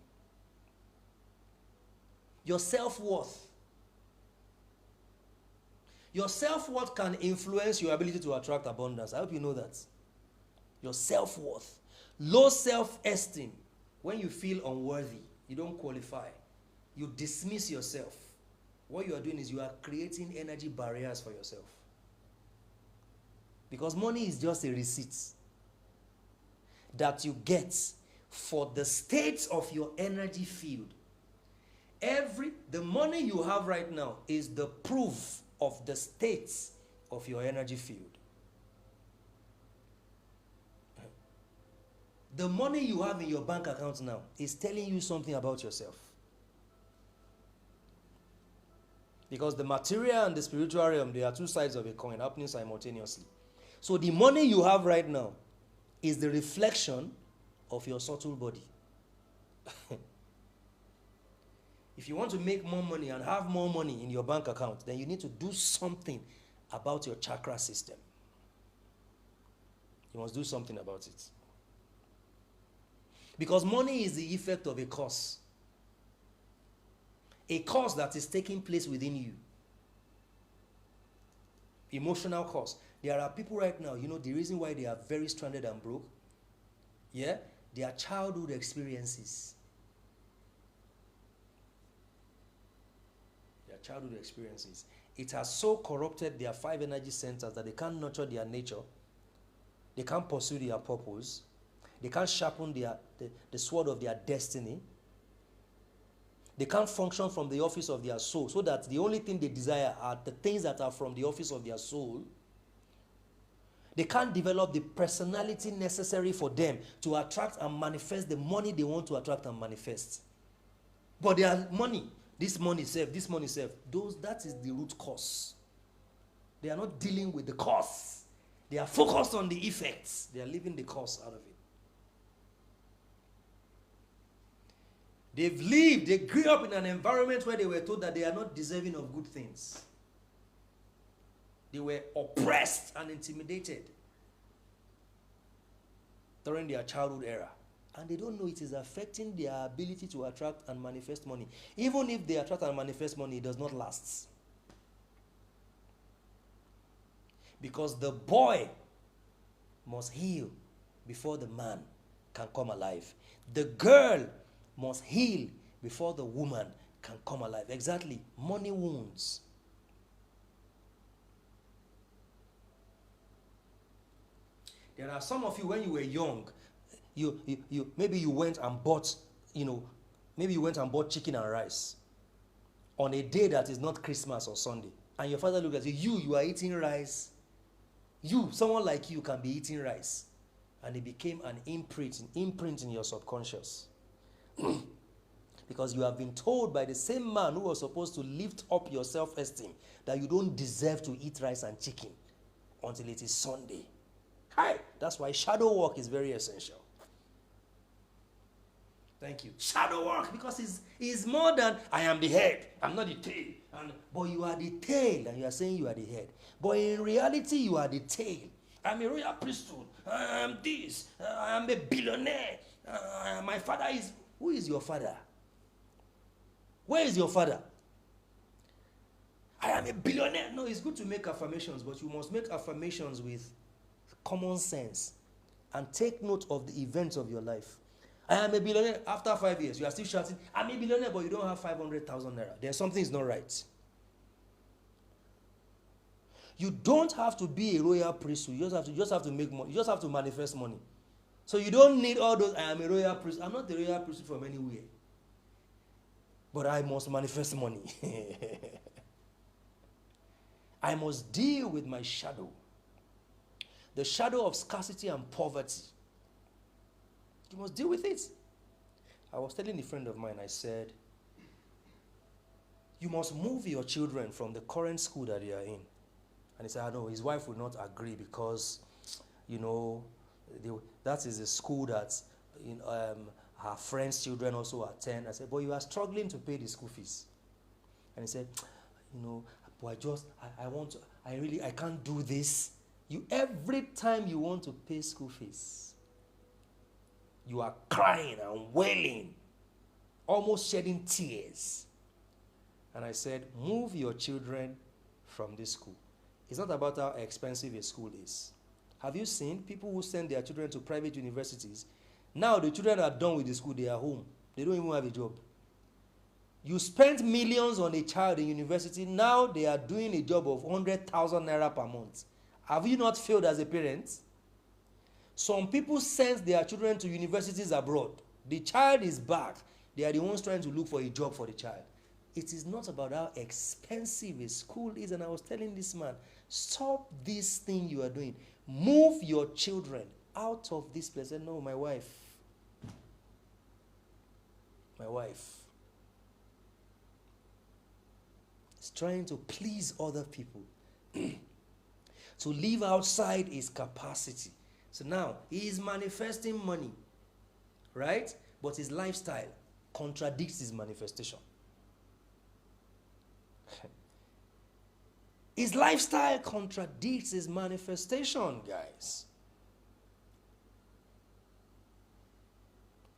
Your self-worth. Your self-worth can influence your ability to attract abundance. I hope you know that. Your self-worth. Low self-esteem. When you feel unworthy, you don't qualify, you dismiss yourself. What you are doing is you are creating energy barriers for yourself. Because money is just a receipt that you get for the states of your energy field. The money you have right now is the proof of the states of your energy field. The money you have in your bank account now is telling you something about yourself. Because the material and the spiritual realm, they are two sides of a coin happening simultaneously. So the money you have right now is the reflection of your subtle body. If you want to make more money and have more money in your bank account, then you need to do something about your chakra system. You must do something about it. Because money is the effect of a cause. A cause that is taking place within you. Emotional cause. There are people right now, you know, the reason why they are very stranded and broke, yeah, their childhood experiences. Their childhood experiences. It has so corrupted their 5 energy centers that they can't nurture their nature. They can't pursue their purpose. They can't sharpen the sword of their destiny. They can't function from the office of their soul, so that the only thing they desire are the things that are from the office of their soul. They can't develop the personality necessary for them to attract and manifest the money they want to attract and manifest. But their money, this money, that is the root cause. They are not dealing with the cause. They are focused on the effects. They are leaving the cause out of it. They grew up in an environment where they were told that they are not deserving of good things. They were oppressed and intimidated during their childhood era. And they don't know it is affecting their ability to attract and manifest money. Even if they attract and manifest money, it does not last. Because the boy must heal before the man can come alive. The girl must heal before the woman can come alive. Exactly. Money wounds. There are some of you, when you were young, maybe you went and bought, maybe you went and bought chicken and rice on a day that is not Christmas or Sunday. And your father looked at you are eating rice. Someone like you can be eating rice. And it became an imprint in your subconscious. Because you have been told by the same man who was supposed to lift up your self-esteem that you don't deserve to eat rice and chicken until it is Sunday. Hi. That's why shadow work is very essential. Thank you. Shadow work, because it's more than I am the head, I'm not the tail. But you are the tail, and you are saying you are the head. But in reality, you are the tail. I'm a royal priesthood. I am this. I am a billionaire. My father is... Who is your father? Where is your father? I am a billionaire. No, it's good to make affirmations, but you must make affirmations with common sense and take note of the events of your life. I am a billionaire. After 5 years, you are still shouting, I'm a billionaire, but you don't have 500,000 naira. Then something is not right. You don't have to be a royal priesthood. You just have to make money. You just have to manifest money. So you don't need all those, I am a royal priest. I'm not a royal priest from anywhere. But I must manifest money. I must deal with my shadow. The shadow of scarcity and poverty. You must deal with it. I was telling a friend of mine, I said, you must move your children from the current school that they are in. And he said, I know, his wife would not agree because, that is a school that her friends' children also attend. I said, but you are struggling to pay the school fees. And he said, but I can't do this. Every time you want to pay school fees, you are crying and wailing, almost shedding tears. And I said, move your children from this school. It's not about how expensive a school is. Have you seen people who send their children to private universities? Now the children are done with the school, they are home. They don't even have a job. You spent millions on a child in university, now they are doing a job of 100,000 naira per month. Have you not failed as a parent? Some people send their children to universities abroad. The child is back. They are the ones trying to look for a job for the child. It is not about how expensive a school is. And I was telling this man, stop this thing you are doing. Move your children out of this place. And no, my wife is trying to please other people. To live outside his capacity. So now, he is manifesting money, right? But his lifestyle contradicts his manifestation. His lifestyle contradicts his manifestation, guys.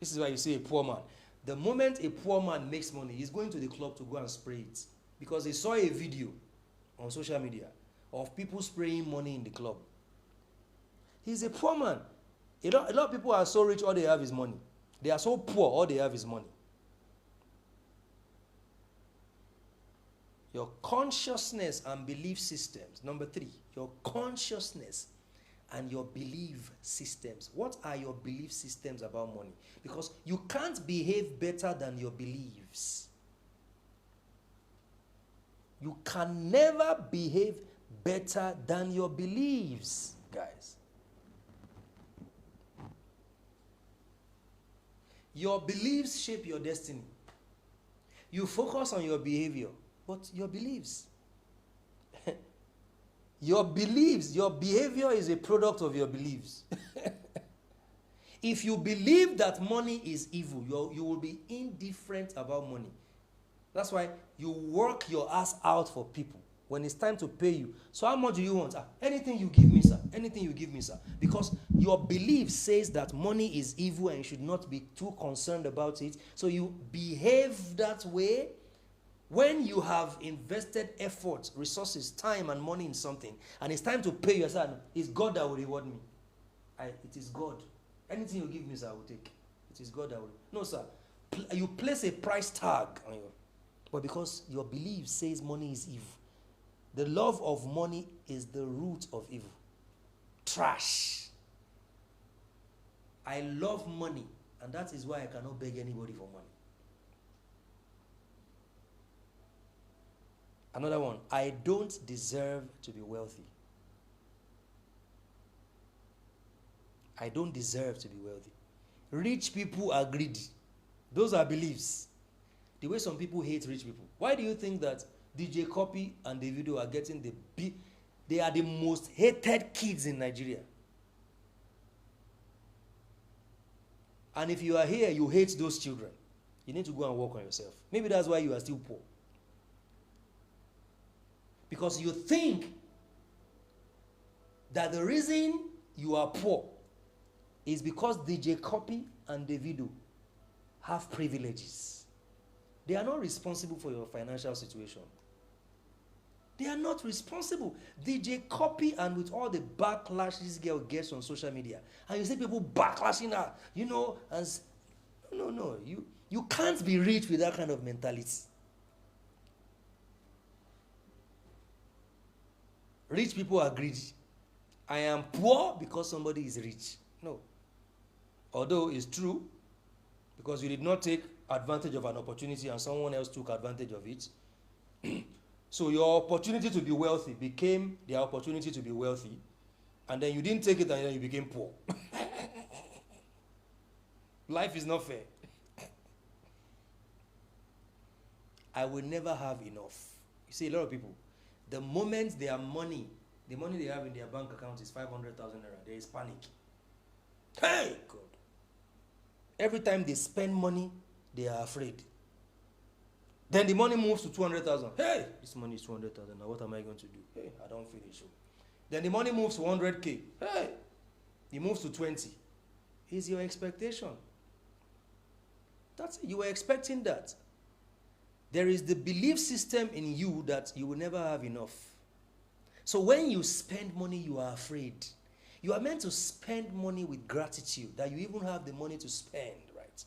This is why you see a poor man. The moment a poor man makes money, he's going to the club to go and spray it. Because he saw a video on social media of people spraying money in the club. He's a poor man. A lot of people are so rich, all they have is money. They are so poor, all they have is money. Your consciousness and belief systems. Number 3, your consciousness and your belief systems. What are your belief systems about money? Because you can't behave better than your beliefs. You can never behave better than your beliefs, guys. Your beliefs shape your destiny. You focus on your behavior, but your beliefs. Your beliefs, your behavior is a product of your beliefs. If you believe that money is evil, you will be indifferent about money. That's why you work your ass out for people when it's time to pay you. So how much do you want? Anything you give me, sir. Anything you give me, sir. Because your belief says that money is evil and you should not be too concerned about it. So you behave that way. When you have invested effort, resources, time, and money in something, and it's time to pay you, sir, it's God that will reward me. It is God. Anything you give me, sir, I will take. It is God that will. No, sir. You place a price tag on you. But because your belief says money is evil, the love of money is the root of evil. Trash. I love money, and that is why I cannot beg anybody for money. Another one, I don't deserve to be wealthy. I don't deserve to be wealthy. Rich people are greedy. Those are beliefs. The way some people hate rich people. Why do you think that DJ Copy and Davido are getting they are the most hated kids in Nigeria? And if you are here, you hate those children. You need to go and work on yourself. Maybe that's why you are still poor. Because you think that the reason you are poor is because DJ Copy and Davido have privileges. They are not responsible for your financial situation. They are not responsible. DJ Copy, and with all the backlash this girl gets on social media, and you see people backlashing her, as no, you can't be rich with that kind of mentality. Rich people are greedy. I am poor because somebody is rich. No. Although it's true, because you did not take advantage of an opportunity and someone else took advantage of it. So your opportunity to be wealthy became their opportunity to be wealthy, and then you didn't take it and then you became poor. Life is not fair. I will never have enough. You see, a lot of people, the moment their money, the money they have in their bank account is 500,000 naira, there is panic. Hey, God. Every time they spend money, they are afraid. Then the money moves to 200,000. Hey, this money is 200,000. Now what am I going to do? Hey, I don't finish. Then the money moves to 100K. Hey, it moves to 20. Is your expectation? That's it. You were expecting that. There is the belief system in you that you will never have enough. So when you spend money, you are afraid. You are meant to spend money with gratitude, that you even have the money to spend, right?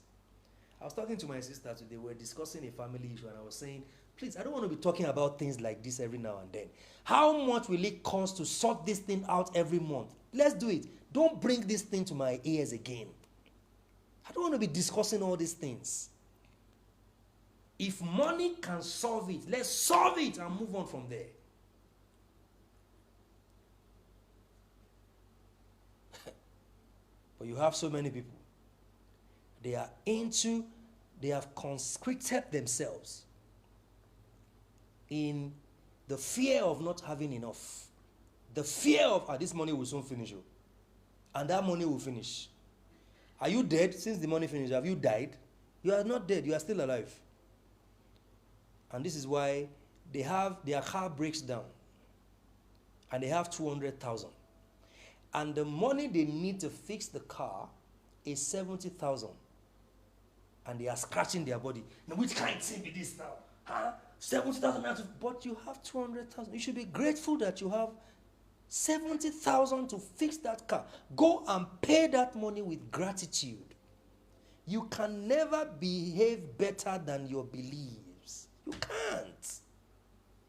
I was talking to my sister today. We were discussing a family issue, and I was saying, please, I don't want to be talking about things like this every now and then. How much will it cost to sort this thing out every month? Let's do it. Don't bring this thing to my ears again. I don't want to be discussing all these things. If money can solve it, let's solve it and move on from there. But you have so many people. They have conscripted themselves in the fear of not having enough. The fear of, this money will soon finish. And that money will finish. Are you dead since the money finished? Have you died? You are not dead. You are still alive. And this is why their car breaks down. And they have 200,000. And the money they need to fix the car is 70,000. And they are scratching their body. Now, which kind of thing be this now? Huh? 70,000, but you have 200,000. You should be grateful that you have 70,000 to fix that car. Go and pay that money with gratitude. You can never behave better than your beliefs. You can't.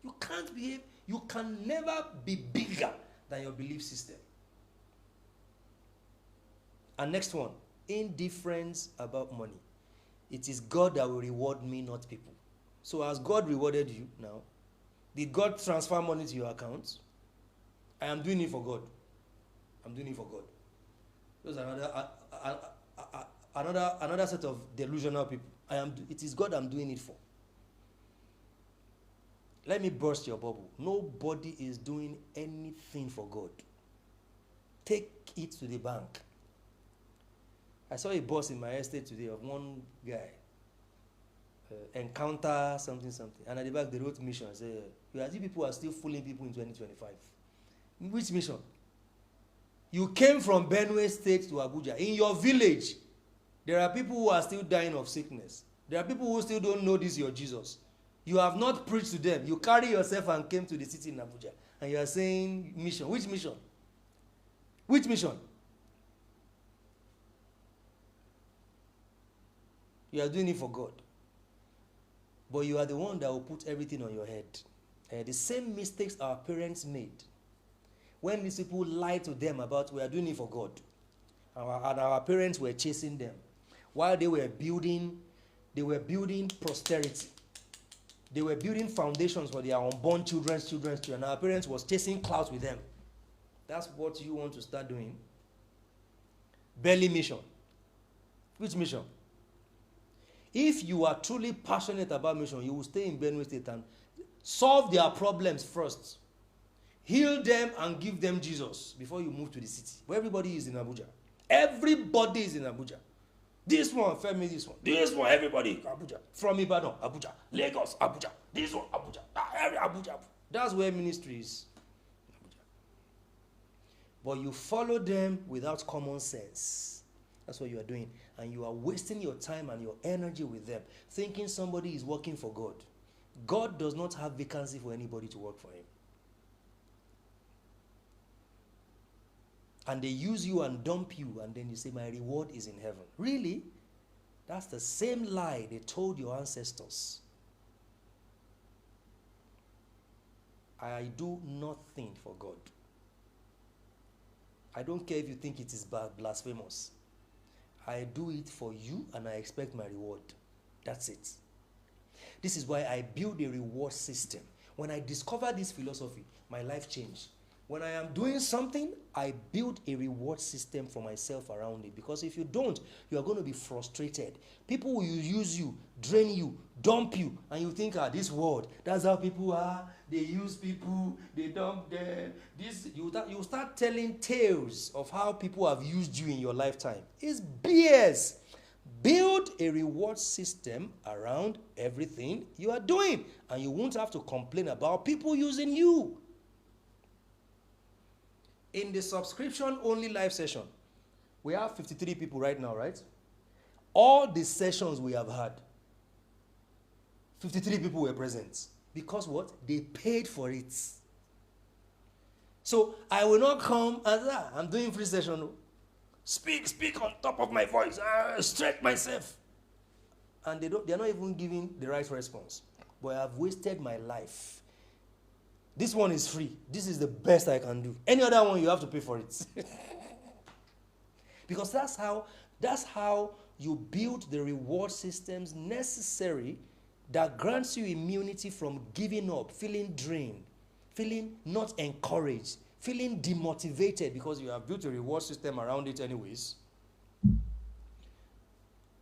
You can't behave. You can never be bigger than your belief system. And next one, indifference about money. It is God that will reward me, not people. So as God rewarded you now, did God transfer money to your account? I am doing it for God. I'm doing it for God. Those are another set of delusional people. It is God I'm doing it for. Let me burst your bubble. Nobody is doing anything for God. Take it to the bank. I saw a boss in my estate today of one guy. Encounter something. And at the back they wrote mission. I said, you people are still fooling people in 2025. Which mission? You came from Benue State to Abuja. In your village, there are people who are still dying of sickness. There are people who still don't know this your Jesus. You have not preached to them. You carry yourself and came to the city in Abuja. And you are saying mission. Which mission? Which mission? You are doing it for God. But you are the one that will put everything on your head. The same mistakes our parents made. When these people lied to them about we are doing it for God. And our parents were chasing them. While they were building posterity. They were building foundations for their unborn children's children. And our parents was chasing clouds with them. That's what you want to start doing. Belly mission. Which mission? If you are truly passionate about mission, you will stay in Benue State and solve their problems first. Heal them and give them Jesus before you move to the city. But everybody is in Abuja. Everybody is in Abuja. This one, Femi, this one. This one, everybody, Abuja. From Ibadan, Abuja. Lagos, Abuja. This one, Abuja. Abuja. That's where ministry is. Abuja. But you follow them without common sense. That's what you are doing. And you are wasting your time and your energy with them, thinking somebody is working for God. God does not have vacancy for anybody to work for him. And they use you and dump you, and then you say, my reward is in heaven. Really? That's the same lie they told your ancestors. I do nothing for God. I don't care if you think it is blasphemous. I do it for you and I expect my reward. That's it. This is why I build a reward system. When I discovered this philosophy, my life changed. When I am doing something, I build a reward system for myself around it. Because if you don't, you are going to be frustrated. People will use you, drain you, dump you, and you think, this world, that's how people are. They use people, they dump them. You start telling tales of how people have used you in your lifetime. It's BS. Build a reward system around everything you are doing, and you won't have to complain about people using you. In the subscription-only live session, we have 53 people right now, right? All the sessions we have had, 53 people were present. Because what? They paid for it. So I will not come and say, I'm doing free session. Speak on top of my voice. Stretch myself. And they're not even giving the right response. But I have wasted my life. This one is free. This is the best I can do. Any other one, you have to pay for it. Because that's how you build the reward systems necessary that grants you immunity from giving up, feeling drained, feeling not encouraged, feeling demotivated because you have built a reward system around it anyways.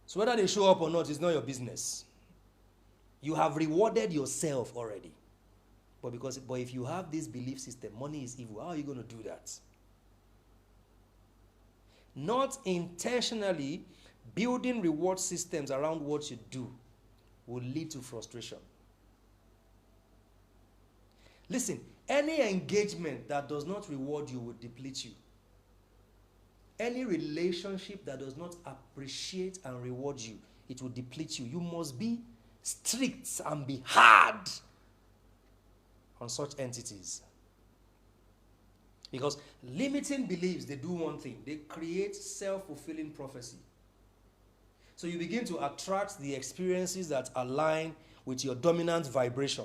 So whether they show up or not is not your business. You have rewarded yourself already. But if you have this belief system, money is evil, how are you going to do that? Not intentionally building reward systems around what you do will lead to frustration. Listen, any engagement that does not reward you will deplete you. Any relationship that does not appreciate and reward you, it will deplete you. You must be strict and be hard on such entities. Because limiting beliefs, they do one thing. They create self-fulfilling prophecy. So you begin to attract the experiences that align with your dominant vibration.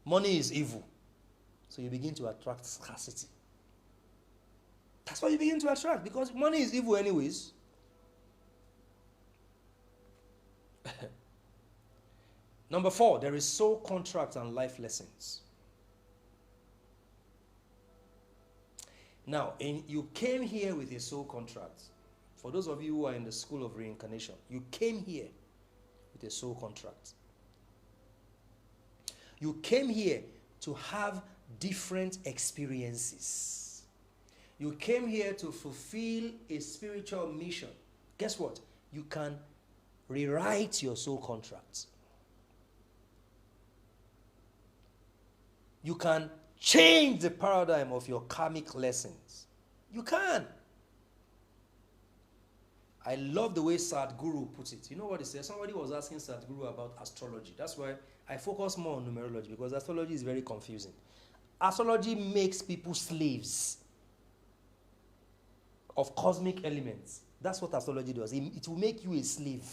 Money is evil. So you begin to attract scarcity. That's what you begin to attract, because money is evil anyways. Number 4, there is soul contract and life lessons. Now, you came here with a soul contract. For those of you who are in the school of reincarnation, you came here with a soul contract. You came here to have different experiences. You came here to fulfill a spiritual mission. Guess what? You can rewrite your soul contract. You can change the paradigm of your karmic lessons. You can. I love the way Sadhguru puts it. You know what he says? Somebody was asking Sadhguru about astrology. That's why I focus more on numerology, because astrology is very confusing. Astrology makes people slaves of cosmic elements. That's what astrology does. It will make you a slave.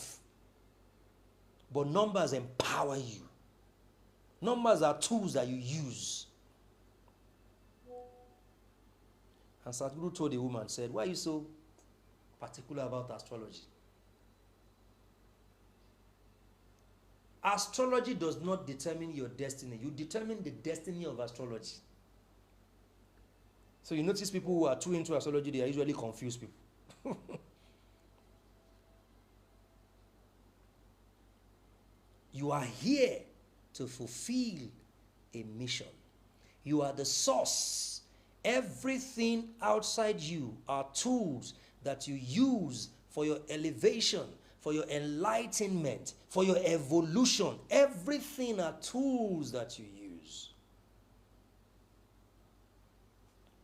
But numbers empower you. Numbers are tools that you use. And Sadhguru told the woman, said, why are you so particular about astrology? Astrology does not determine your destiny. You determine the destiny of astrology. So you notice people who are too into astrology, they are usually confused people. You are here to fulfill a mission. You are the source. Everything outside you are tools that you use for your elevation, for your enlightenment, for your evolution. Everything are tools that you use.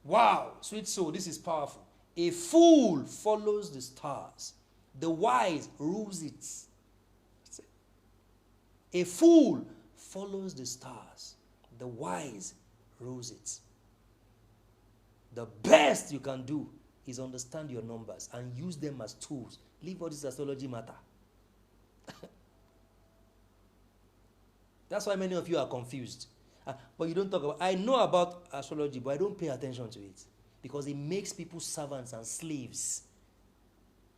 Wow, sweet soul, this is powerful. A fool follows the stars. The wise rules it. A fool follows the stars. The wise rules it. The best you can do is understand your numbers and use them as tools. Leave all this astrology matter. That's why many of you are confused. But you don't talk about, I know about astrology, but I don't pay attention to it. Because it makes people servants and slaves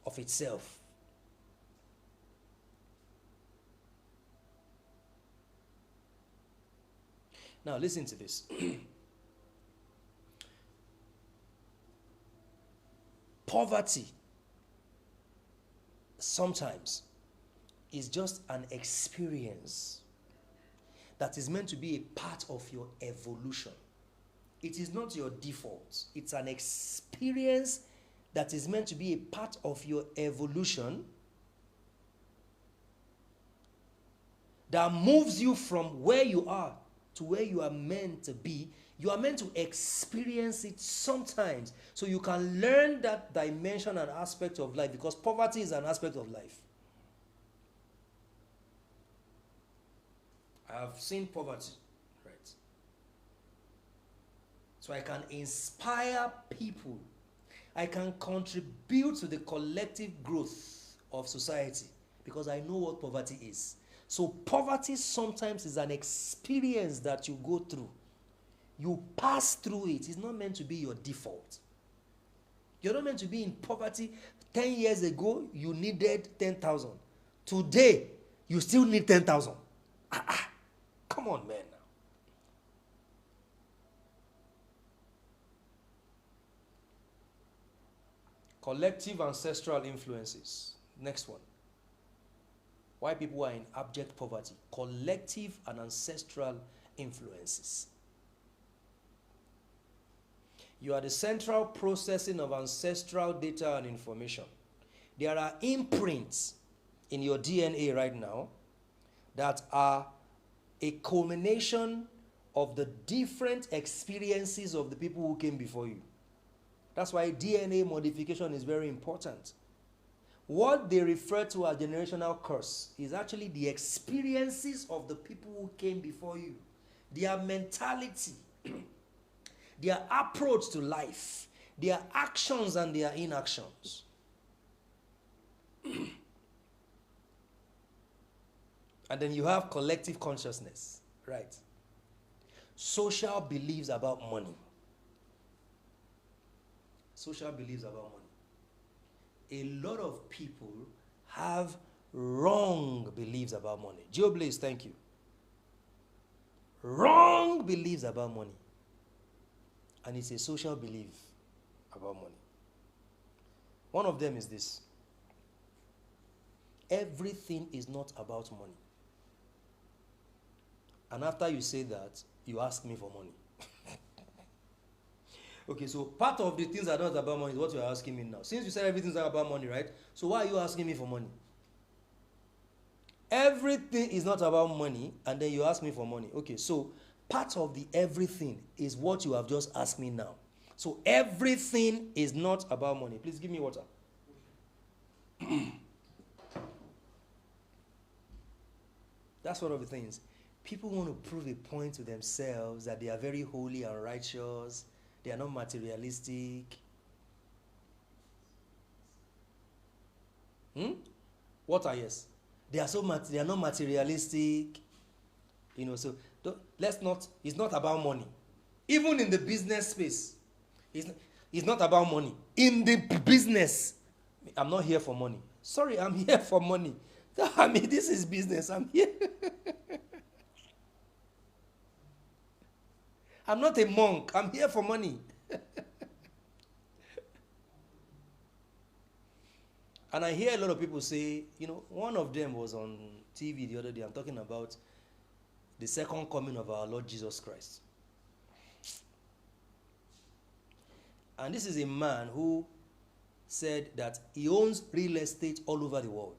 of itself. Now listen to this. Poverty sometimes is just an experience that is meant to be a part of your evolution. It is not your default. It's an experience that is meant to be a part of your evolution that moves you from where you are to where you are meant to be. You are meant to experience it sometimes so you can learn that dimension and aspect of life, because poverty is an aspect of life. I have seen poverty, right? So I can inspire people. I can contribute to the collective growth of society because I know what poverty is. So poverty sometimes is an experience that you go through. You pass through it. It's not meant to be your default. You're not meant to be in poverty. 10 years ago, you needed 10,000. Today, you still need 10,000. Come on, man. Collective ancestral influences. Next one. Why people are in abject poverty. Collective and ancestral influences. You are the central processing of ancestral data and information. There are imprints in your DNA right now that are a culmination of the different experiences of the people who came before you. That's why DNA modification is very important. What they refer to as generational curse is actually the experiences of the people who came before you, their mentality, their approach to life, their actions and their inactions. And then you have collective consciousness, right? Social beliefs about money. Social beliefs about money. A lot of people have wrong beliefs about money. Joe Blaze, thank you. Wrong beliefs about money. And it's a social belief about money. One of them is this. Everything is not about money. And after you say that, you ask me for money. Okay, so part of the things that are not about money is what you're asking me now. Since you said everything's not about money, right? So why are you asking me for money? Everything is not about money, and then you ask me for money. Okay, so part of the everything is what you have just asked me now. So everything is not about money. Please give me water. That's one of the things. People want to prove a point to themselves that they are very holy and righteous. They are not materialistic. Water, yes. They are not materialistic. You know, so let's not, it's not about money. Even in the business space, it's not about money. In the business, I'm not here for money. Sorry, I'm here for money. I mean, this is business. I'm here. I'm not a monk. I'm here for money. And I hear a lot of people say, you know, one of them was on TV the other day. I'm talking about the second coming of our Lord Jesus Christ. And this is a man who said that he owns real estate all over the world.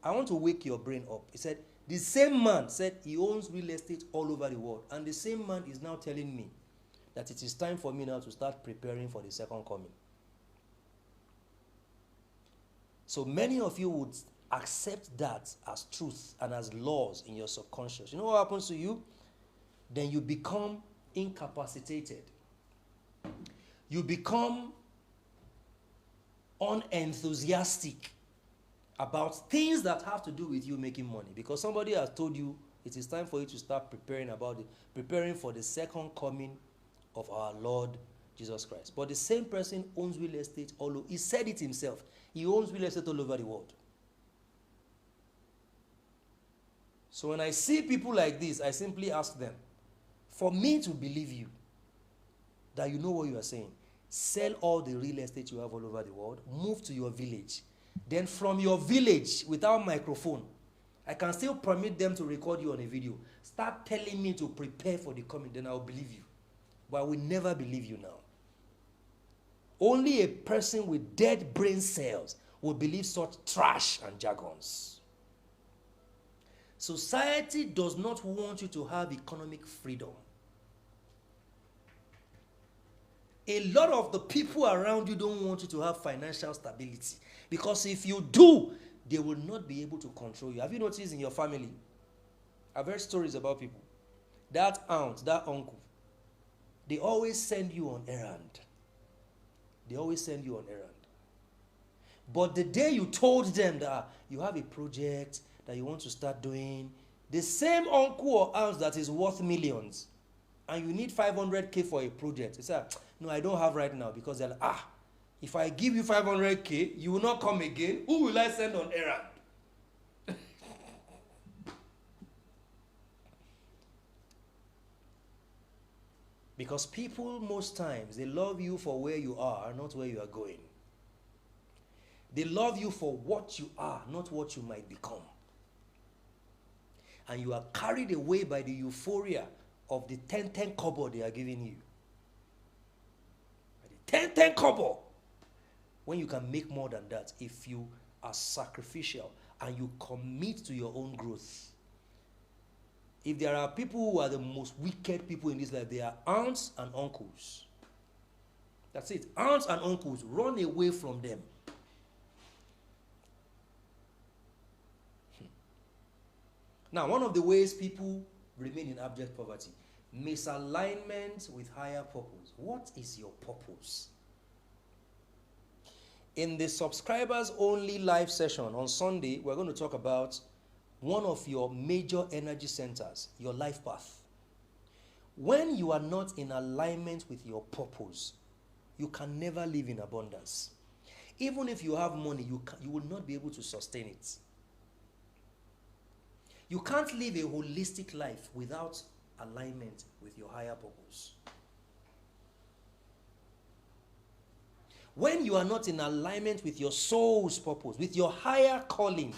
I want to wake your brain up. He said, the same man said he owns real estate all over the world. And the same man is now telling me that it is time for me now to start preparing for the second coming. So many of you would accept that as truth and as laws in your subconscious. You know what happens to you? Then you become incapacitated. You become unenthusiastic about things that have to do with you making money, because somebody has told you it is time for you to start preparing for the second coming of our Lord Jesus Christ. But the same person owns real estate all over. He said it himself. He owns real estate all over the world. So when I see people like this, I simply ask them, for me to believe you, that you know what you are saying, sell all the real estate you have all over the world, move to your village. Then from your village, without microphone, I can still permit them to record you on a video. Start telling me to prepare for the coming, then I'll believe you. But I will never believe you now. Only a person with dead brain cells will believe such trash and jargons. Society does not want you to have economic freedom. A lot of the people around you don't want you to have financial stability. Because if you do, they will not be able to control you. Have you noticed in your family? I've heard stories about people. That aunt, that uncle, they always send you on errand. They always send you on errand. But the day you told them that you have a project that you want to start doing, the same uncle or aunt that is worth millions, and you need 500K for a project, they say, no, I don't have right now, because they're like, if I give you 500K, you will not come again. Who will I send on errand? Because people, most times, they love you for where you are, not where you are going. They love you for what you are, not what you might become. And you are carried away by the euphoria of the 10 kobo they are giving you. The 10 kobo. When you can make more than that if you are sacrificial and you commit to your own growth. If there are people who are the most wicked people in this life, they are aunts and uncles. That's it. Aunts and uncles, run away from them. Now, one of the ways people remain in abject poverty, misalignment with higher purpose. What is your purpose? In the subscribers only live session on Sunday, we're going to talk about one of your major energy centers, your life path. When you are not in alignment with your purpose, you can never live in abundance. Even if you have money, you will not be able to sustain it. You can't live a holistic life without alignment with your higher purpose. When you are not in alignment with your soul's purpose, with your higher calling,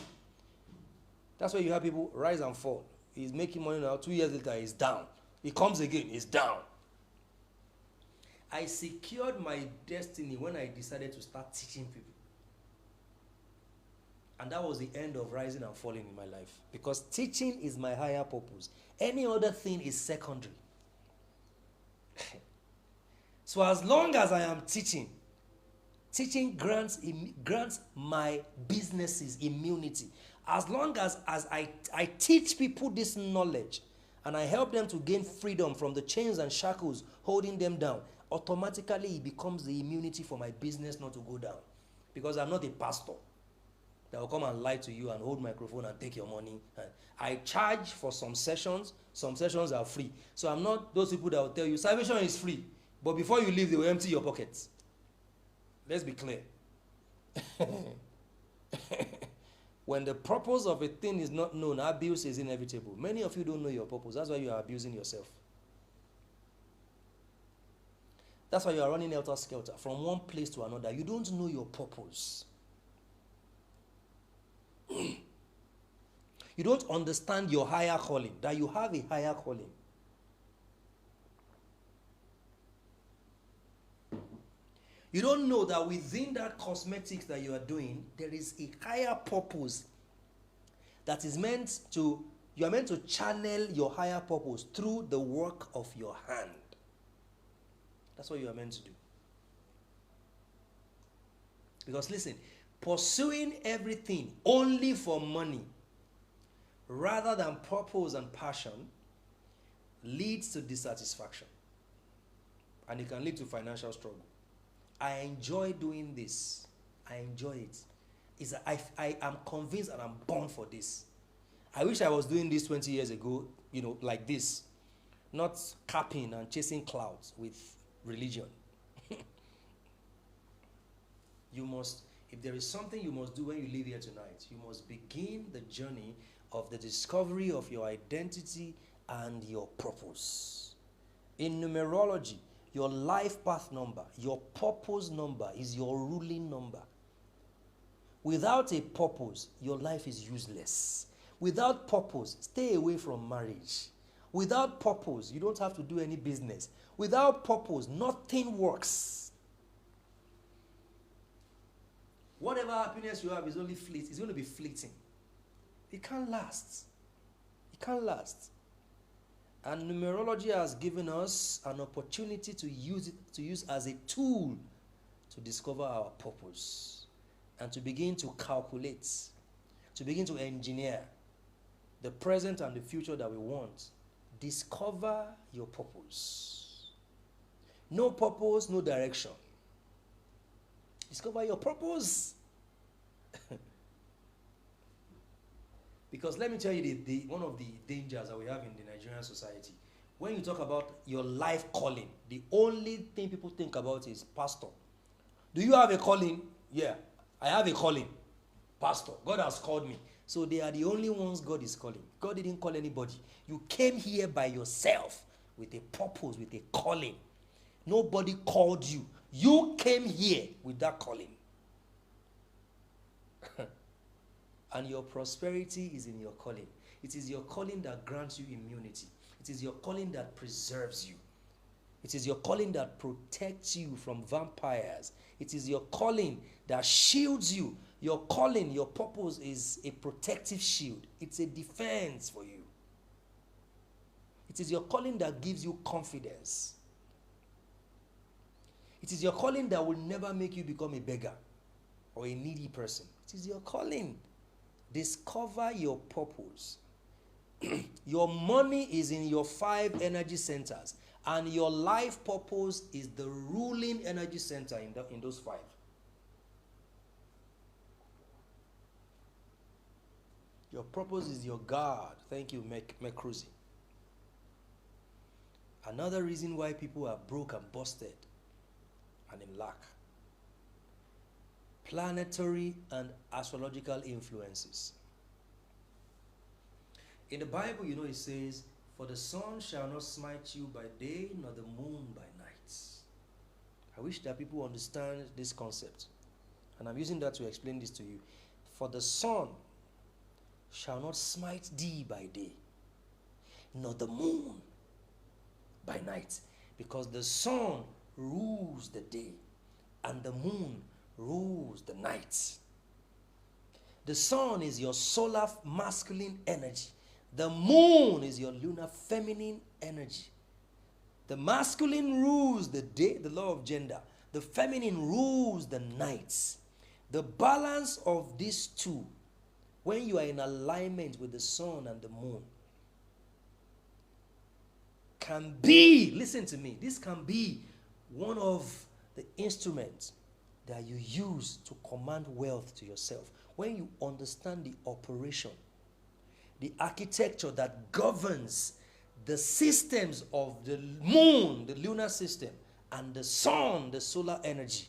that's why you have people rise and fall. He's making money now, 2 years later, he's down. He comes again, he's down. I secured my destiny when I decided to start teaching people. And that was the end of rising and falling in my life. Because teaching is my higher purpose. Any other thing is secondary. So as long as I am teaching grants my businesses immunity. As long as I teach people this knowledge and I help them to gain freedom from the chains and shackles holding them down, automatically it becomes the immunity for my business not to go down. Because I'm not a pastor that will come and lie to you and hold microphone and take your money. I charge for some sessions are free. So I'm not those people that will tell you salvation is free, but before you leave they will empty your pockets. Let's be clear. When the purpose of a thing is not known, abuse is inevitable. Many of you don't know your purpose. That's why you are abusing yourself. That's why you are running helter-skelter from one place to another. You don't know your purpose. You don't understand your higher calling, that you have a higher calling. You don't know that within that cosmetics that you are doing, there is a higher purpose that is meant to, you are meant to channel your higher purpose through the work of your hand. That's what you are meant to do. Because listen, pursuing everything only for money rather than purpose and passion leads to dissatisfaction. And it can lead to financial struggle. I enjoy doing this. I enjoy it. I am convinced and I'm born for this. I wish I was doing this 20 years ago, like this. Not capping and chasing clouds with religion. You must, if there is something you must do when you leave here tonight, you must begin the journey of the discovery of your identity and your purpose. In numerology, your life path number, your purpose number is your ruling number. Without a purpose, your life is useless. Without purpose, stay away from marriage. Without purpose, you don't have to do any business. Without purpose, nothing works. Whatever happiness you have is only fleeting. It's going to be fleeting. It can't last. It can't last. And numerology has given us an opportunity to use as a tool to discover our purpose and to begin to calculate, to begin to engineer the present and the future that we want. Discover your purpose. No purpose, no direction. Discover your purpose. Because let me tell you one of the dangers that we have in the Nigerian society. When you talk about your life calling, the only thing people think about is pastor. Do you have a calling? Yeah, I have a calling. Pastor, God has called me. So they are the only ones God is calling. God didn't call anybody. You came here by yourself with a purpose, with a calling. Nobody called you. You came here with that calling. And your prosperity is in your calling. It is your calling that grants you immunity. It is your calling that preserves you. It is your calling that protects you from vampires. It is your calling that shields you. Your calling, your purpose is a protective shield. It's a defense for you. It is your calling that gives you confidence. It is your calling that will never make you become a beggar or a needy person. It is your calling. Discover your purpose. Your money is in your 5 energy centers, and your life purpose is the ruling energy center in those 5. Your purpose is your God. Thank you, Mekruzi. Another reason why people are broke and busted and in lack. Planetary and astrological influences. In the Bible, it says, "For the sun shall not smite you by day, nor the moon by night." I wish that people understand this concept. And I'm using that to explain this to you. For the sun shall not smite thee by day, nor the moon by night. Because the sun rules the day, and the moon rules the night. The sun is your solar masculine energy. The moon is your lunar feminine energy. The masculine rules the day, the law of gender. The feminine rules the nights. The balance of these two, when you are in alignment with the sun and the moon, can be, listen to me, this can be one of the instruments that you use to command wealth to yourself. When you understand the operation, the architecture that governs the systems of the moon, the lunar system, and the sun, the solar energy,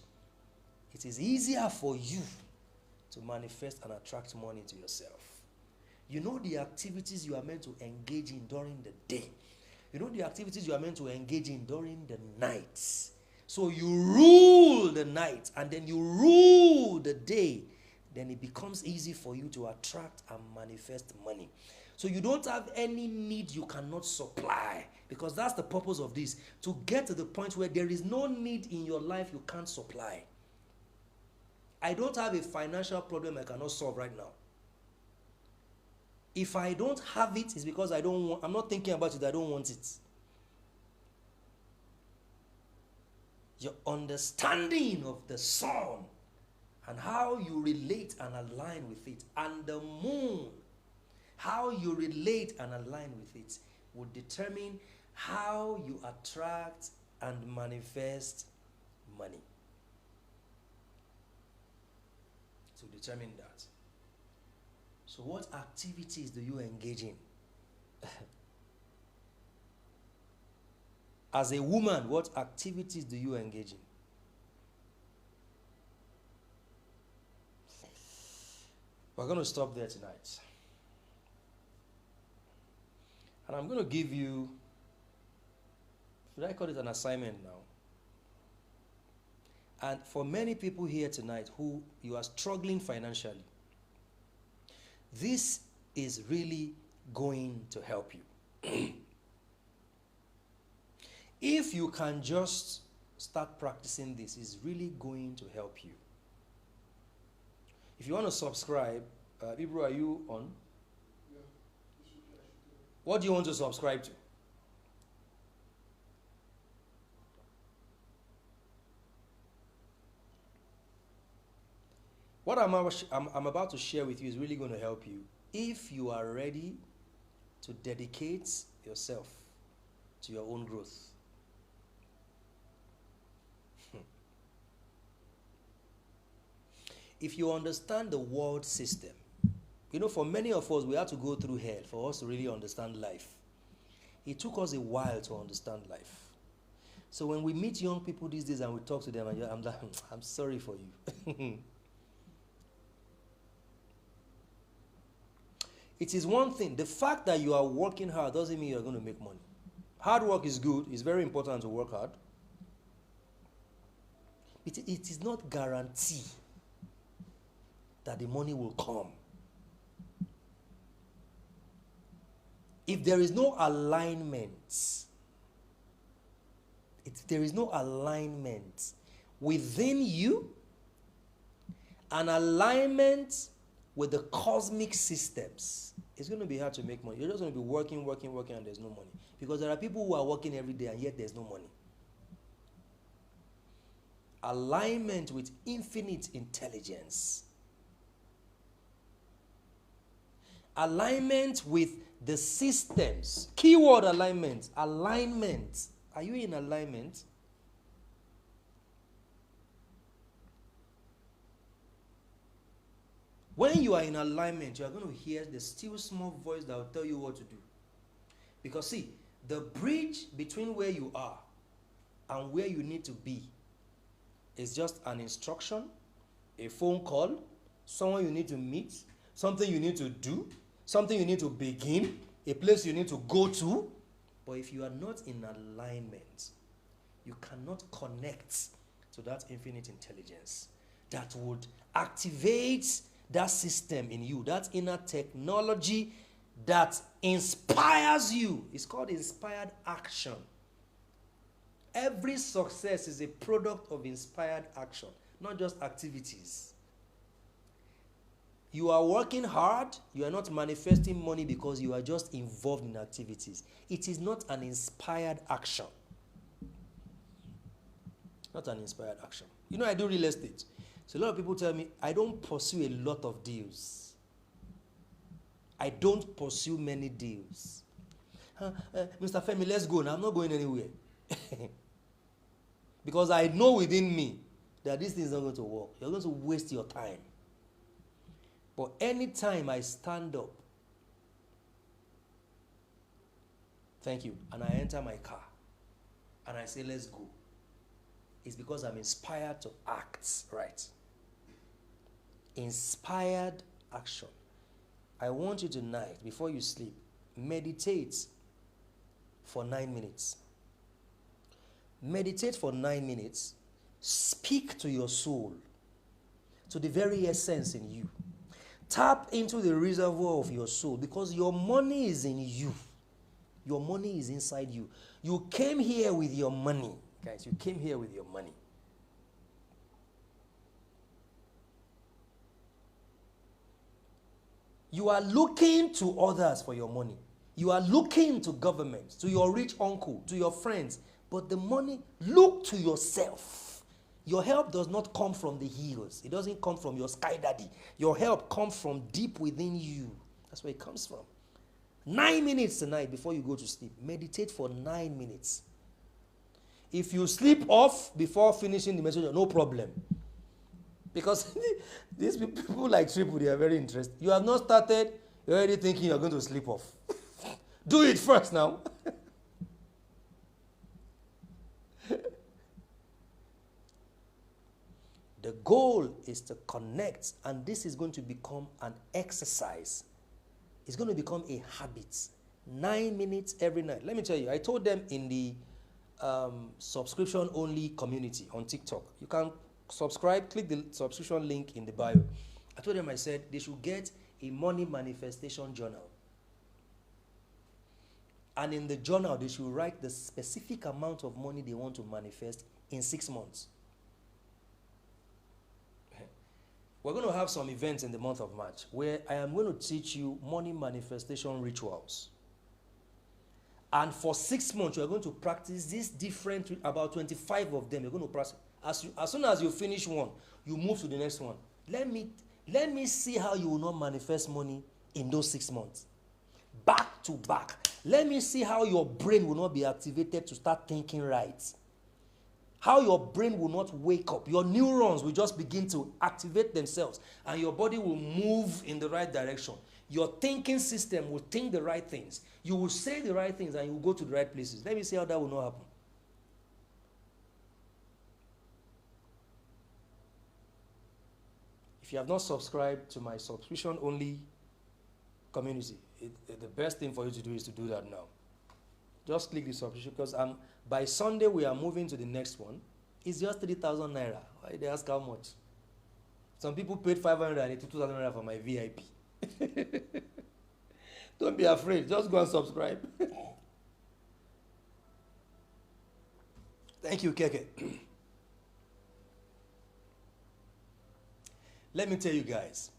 it is easier for you to manifest and attract money to yourself. You know the activities you are meant to engage in during the day. You know the activities you are meant to engage in during the night. So you rule the night and then you rule the day. Then it becomes easy for you to attract and manifest money. So you don't have any need you cannot supply. Because that's the purpose of this. To get to the point where there is no need in your life you can't supply. I don't have a financial problem I cannot solve right now. If I don't have it, it's because I'm not thinking about it, I don't want it. Your understanding of the sun and how you relate and align with it, and the moon, how you relate and align with it, will determine how you attract and manifest money. To determine that. So what activities do you engage in? As a woman, what activities do you engage in? We're going to stop there tonight. And I'm going to give you, should I call it an assignment now? And for many people here tonight who you are struggling financially, this is really going to help you. If you can just start practicing this, it's really going to help you. If you want to subscribe, Ibro, are you on? Yeah. What do you want to subscribe to? What I'm about to share with you is really going to help you if you are ready to dedicate yourself to your own growth. If you understand the world system, you know, for many of us, we had to go through hell for us to really understand life. It took us a while to understand life. So when we meet young people these days and we talk to them, I'm like, I'm sorry for you. It is one thing. The fact that you are working hard doesn't mean you're going to make money. Hard work is good. It's very important to work hard. It is not guaranteed that the money will come. If there is no alignment, within you, an alignment with the cosmic systems, it's going to be hard to make money. You're just going to be working, and there's no money. Because there are people who are working every day and yet there's no money. Alignment with infinite intelligence. Alignment with the systems. Keyword alignment. Alignment. Are you in alignment? When you are in alignment, you are going to hear the still small voice that will tell you what to do. Because see, the bridge between where you are and where you need to be is just an instruction, a phone call, someone you need to meet, something you need to do, something you need to begin, a place you need to go to. But if you are not in alignment, you cannot connect to that infinite intelligence that would activate that system in you, that inner technology that inspires you. It's called inspired action. Every success is a product of inspired action, not just activities. You are working hard, you are not manifesting money because you are just involved in activities. It is not an inspired action. Not an inspired action. You know, I do real estate. So a lot of people tell me, I don't pursue a lot of deals. I don't pursue many deals. Mr. Femi, let's go now. I'm not going anywhere. Because I know within me that this thing is not going to work. You're going to waste your time. But anytime I stand up, thank you, and I enter my car, and I say, let's go, it's because I'm inspired to act right. Inspired action. I want you tonight, before you sleep, meditate for 9 minutes. Meditate for 9 minutes. Speak to your soul, to the very essence in you. Tap into the reservoir of your soul, because your money is in you. Your money is inside you. You came here with your money. Guys, you came here with your money. You are looking to others for your money. You are looking to government, to your rich uncle, to your friends. But the money, look to yourself. Your help does not come from the hills. It doesn't come from your sky daddy. Your help comes from deep within you. That's where it comes from. 9 minutes tonight before you go to sleep. Meditate for 9 minutes. If you sleep off before finishing the message, no problem. Because these people like Triple, they are very interested. You have not started, you're already thinking you're going to sleep off. Do it first now. The goal is to connect, and this is going to become an exercise. It's going to become a habit. 9 minutes every night. Let me tell you, I told them in the subscription only community on TikTok. You can subscribe, click the subscription link in the bio. I told them, I said they should get a money manifestation journal. And in the journal, they should write the specific amount of money they want to manifest in 6 months. We're going to have some events in the month of March where I am going to teach you money manifestation rituals. And for 6 months, you're going to practice these different, about 25 of them. You're going to practice. As soon as you finish one, you move to the next one. Let me see how you will not manifest money in those 6 months. Back to back. Let me see how your brain will not be activated to start thinking right. How your brain will not wake up. Your neurons will just begin to activate themselves and your body will move in the right direction. Your thinking system will think the right things. You will say the right things and you will go to the right places. Let me see how that will not happen. If you have not subscribed to my subscription only community, the best thing for you to do is to do that now. Just click the subscription, because by Sunday we are moving to the next one. It's just 3,000 naira. Why they ask how much? Some people paid 582,000 naira for my VIP. Don't be afraid. Just go and subscribe. Thank you, Keke. Let me tell you guys,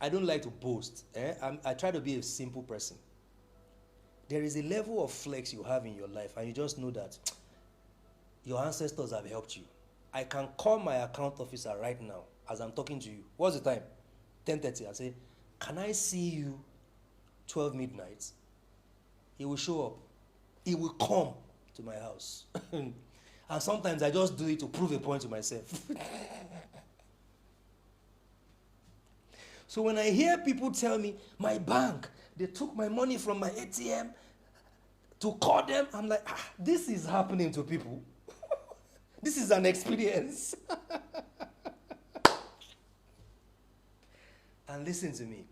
I don't like to boast. I try to be a simple person. There is a level of flex you have in your life, and you just know that your ancestors have helped you. I can call my account officer right now as I'm talking to you. What's the time? 10:30. I say, can I see you 12 midnight? He will show up. He will come to my house. And sometimes I just do it to prove a point to myself. So when I hear people tell me, my bank, they took my money from my ATM to call them, I'm like, this is happening to people. This is an experience. And listen to me.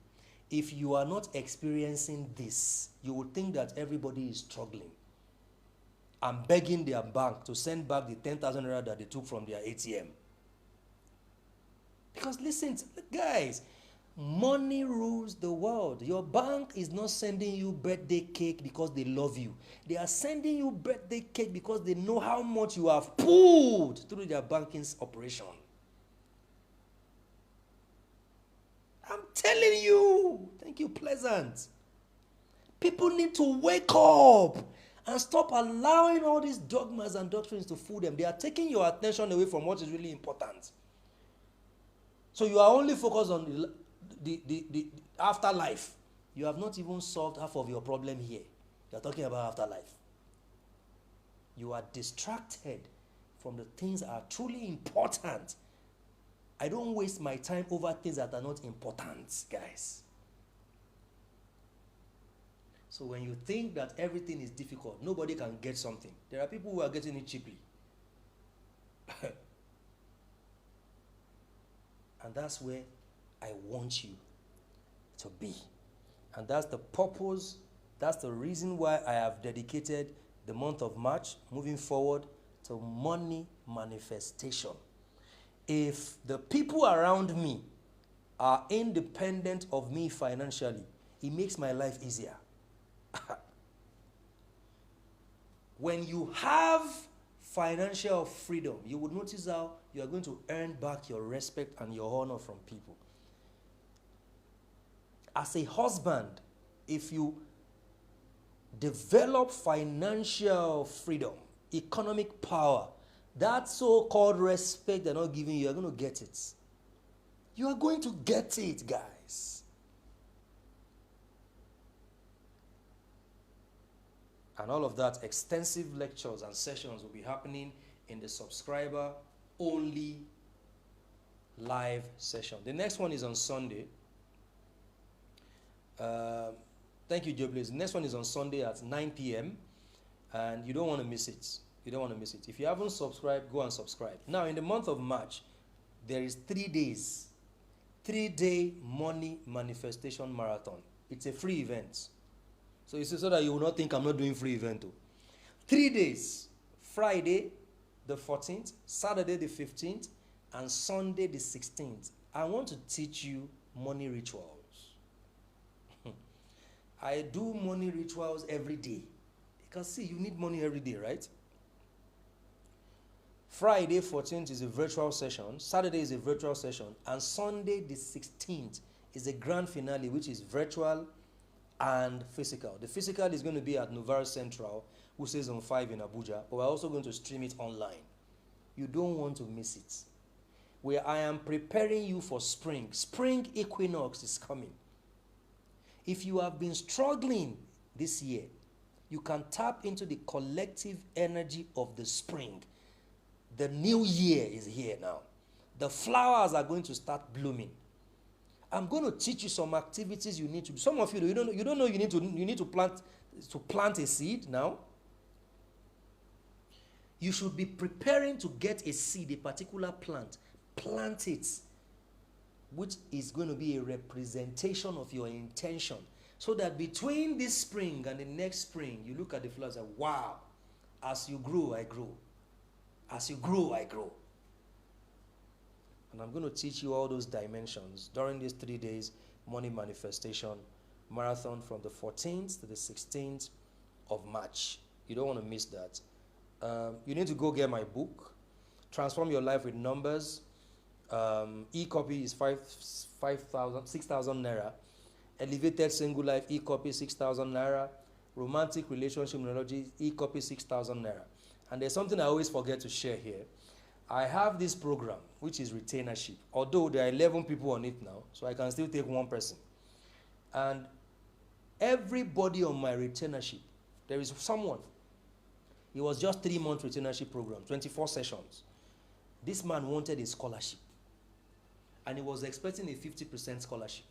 If you are not experiencing this, you will think that everybody is struggling and begging their bank to send back the 10,000 naira that they took from their ATM. Because listen, guys, money rules the world. Your bank is not sending you birthday cake because they love you. They are sending you birthday cake because they know how much you have pulled through their banking operation. I'm telling you. Thank you, Pleasant. People need to wake up and stop allowing all these dogmas and doctrines to fool them. They are taking your attention away from what is really important. So you are only focused on the afterlife. You have not even solved half of your problem here. You are talking about afterlife. You are distracted from the things that are truly important. I don't waste my time over things that are not important, guys. So when you think that everything is difficult, nobody can get something. There are people who are getting it cheaply. And that's where I want you to be. And that's the purpose, that's the reason why I have dedicated the month of March moving forward to money manifestation. If the people around me are independent of me financially, it makes my life easier. When you have financial freedom, you would notice how you are going to earn back your respect and your honor from people. As a husband, if you develop financial freedom, economic power, that so-called respect they're not giving you, you're going to get it. You are going to get it, guys. And all of that, extensive lectures and sessions will be happening in the subscriber-only live session. The next one is on Sunday. Thank you, Joe Blaze. The next one is on Sunday at 9 p.m. And you don't want to miss it. You don't want to miss it. If you haven't subscribed, go and subscribe. Now, in the month of March, there is 3 days, 3-day money manifestation marathon. It's a free event. So you see, so that you will not think I'm not doing free event too. 3 days, Friday the 14th, Saturday the 15th, and Sunday the 16th. I want to teach you money rituals. I do money rituals every day. Because see, you need money every day, right? Friday 14th is a virtual session, Saturday is a virtual session, and Sunday the 16th is a grand finale, which is virtual and physical. The physical is going to be at Novara Central, which is on 5 in Abuja, but we're also going to stream it online. You don't want to miss it. Where I am preparing you for spring. Spring equinox is coming. If you have been struggling this year, you can tap into the collective energy of the spring. The new year is here now. The flowers are going to start blooming. I'm going to teach you some activities you need to do. Some of you don't know you need to plant a seed now. You should be preparing to get a seed, a particular plant. Plant it, which is going to be a representation of your intention. So that between this spring and the next spring, you look at the flowers and say, wow, as you grow, I grow. As you grow, I grow. And I'm going to teach you all those dimensions during these 3 days money manifestation marathon from the 14th to the 16th of March. You don't want to miss that. You need to go get my book, Transform Your Life with Numbers. E-copy is 6,000 naira. Elevated Single Life e-copy 6,000 naira. Romantic Relationship Neurology e-copy 6,000 naira. And there's something I always forget to share here. I have this program, which is retainership. Although there are 11 people on it now, so I can still take one person. And everybody on my retainership, there is someone. It was just 3-month retainership program, 24 sessions. This man wanted a scholarship. And he was expecting a 50% scholarship.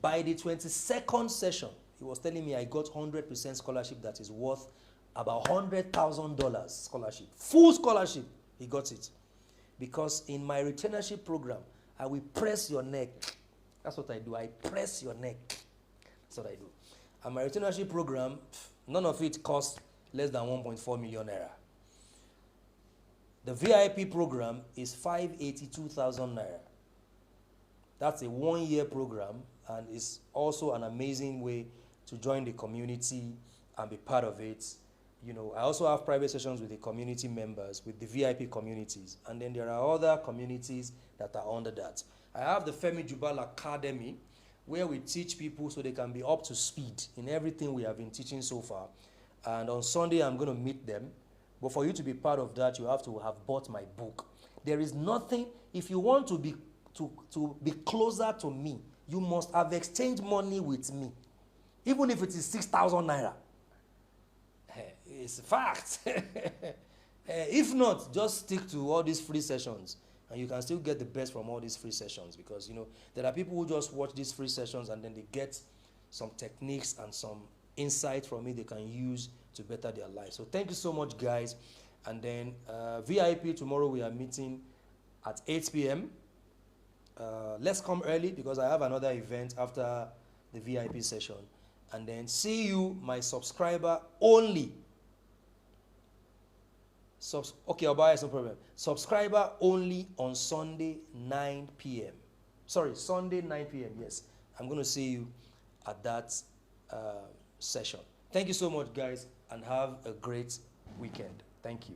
By the 22nd session, he was telling me I got 100% scholarship that is worth about $100,000 scholarship. Full scholarship, he got it. Because in my retainership program, I will press your neck. That's what I do. I press your neck. That's what I do. And my retainership program, none of it costs less than 1.4 million naira. The VIP program is 582,000 naira. That's a 1-year program, and it's also an amazing way to join the community and be part of it. You know, I also have private sessions with the community members, with the VIP communities, and then there are other communities that are under that. I have the Femi Jubal Academy, where we teach people so they can be up to speed in everything we have been teaching so far. And on Sunday, I'm going to meet them. But for you to be part of that, you have to have bought my book. There is nothing, if you want to be closer to me, you must have exchanged money with me. Even if it is 6,000 naira. It's a fact. If not, just stick to all these free sessions. And you can still get the best from all these free sessions. Because, you know, there are people who just watch these free sessions and then they get some techniques and some insight from it they can use to better their life. So thank you so much, guys. And then VIP, tomorrow we are meeting at 8 p.m. Let's come early because I have another event after the VIP session. And then see you, my subscriber only. Okay, I'll buy it, no problem. Subscriber only on Sunday 9 p.m. Sorry, Sunday 9 p.m. Yes, I'm going to see you at that session. Thank you so much, guys, and have a great weekend. Thank you.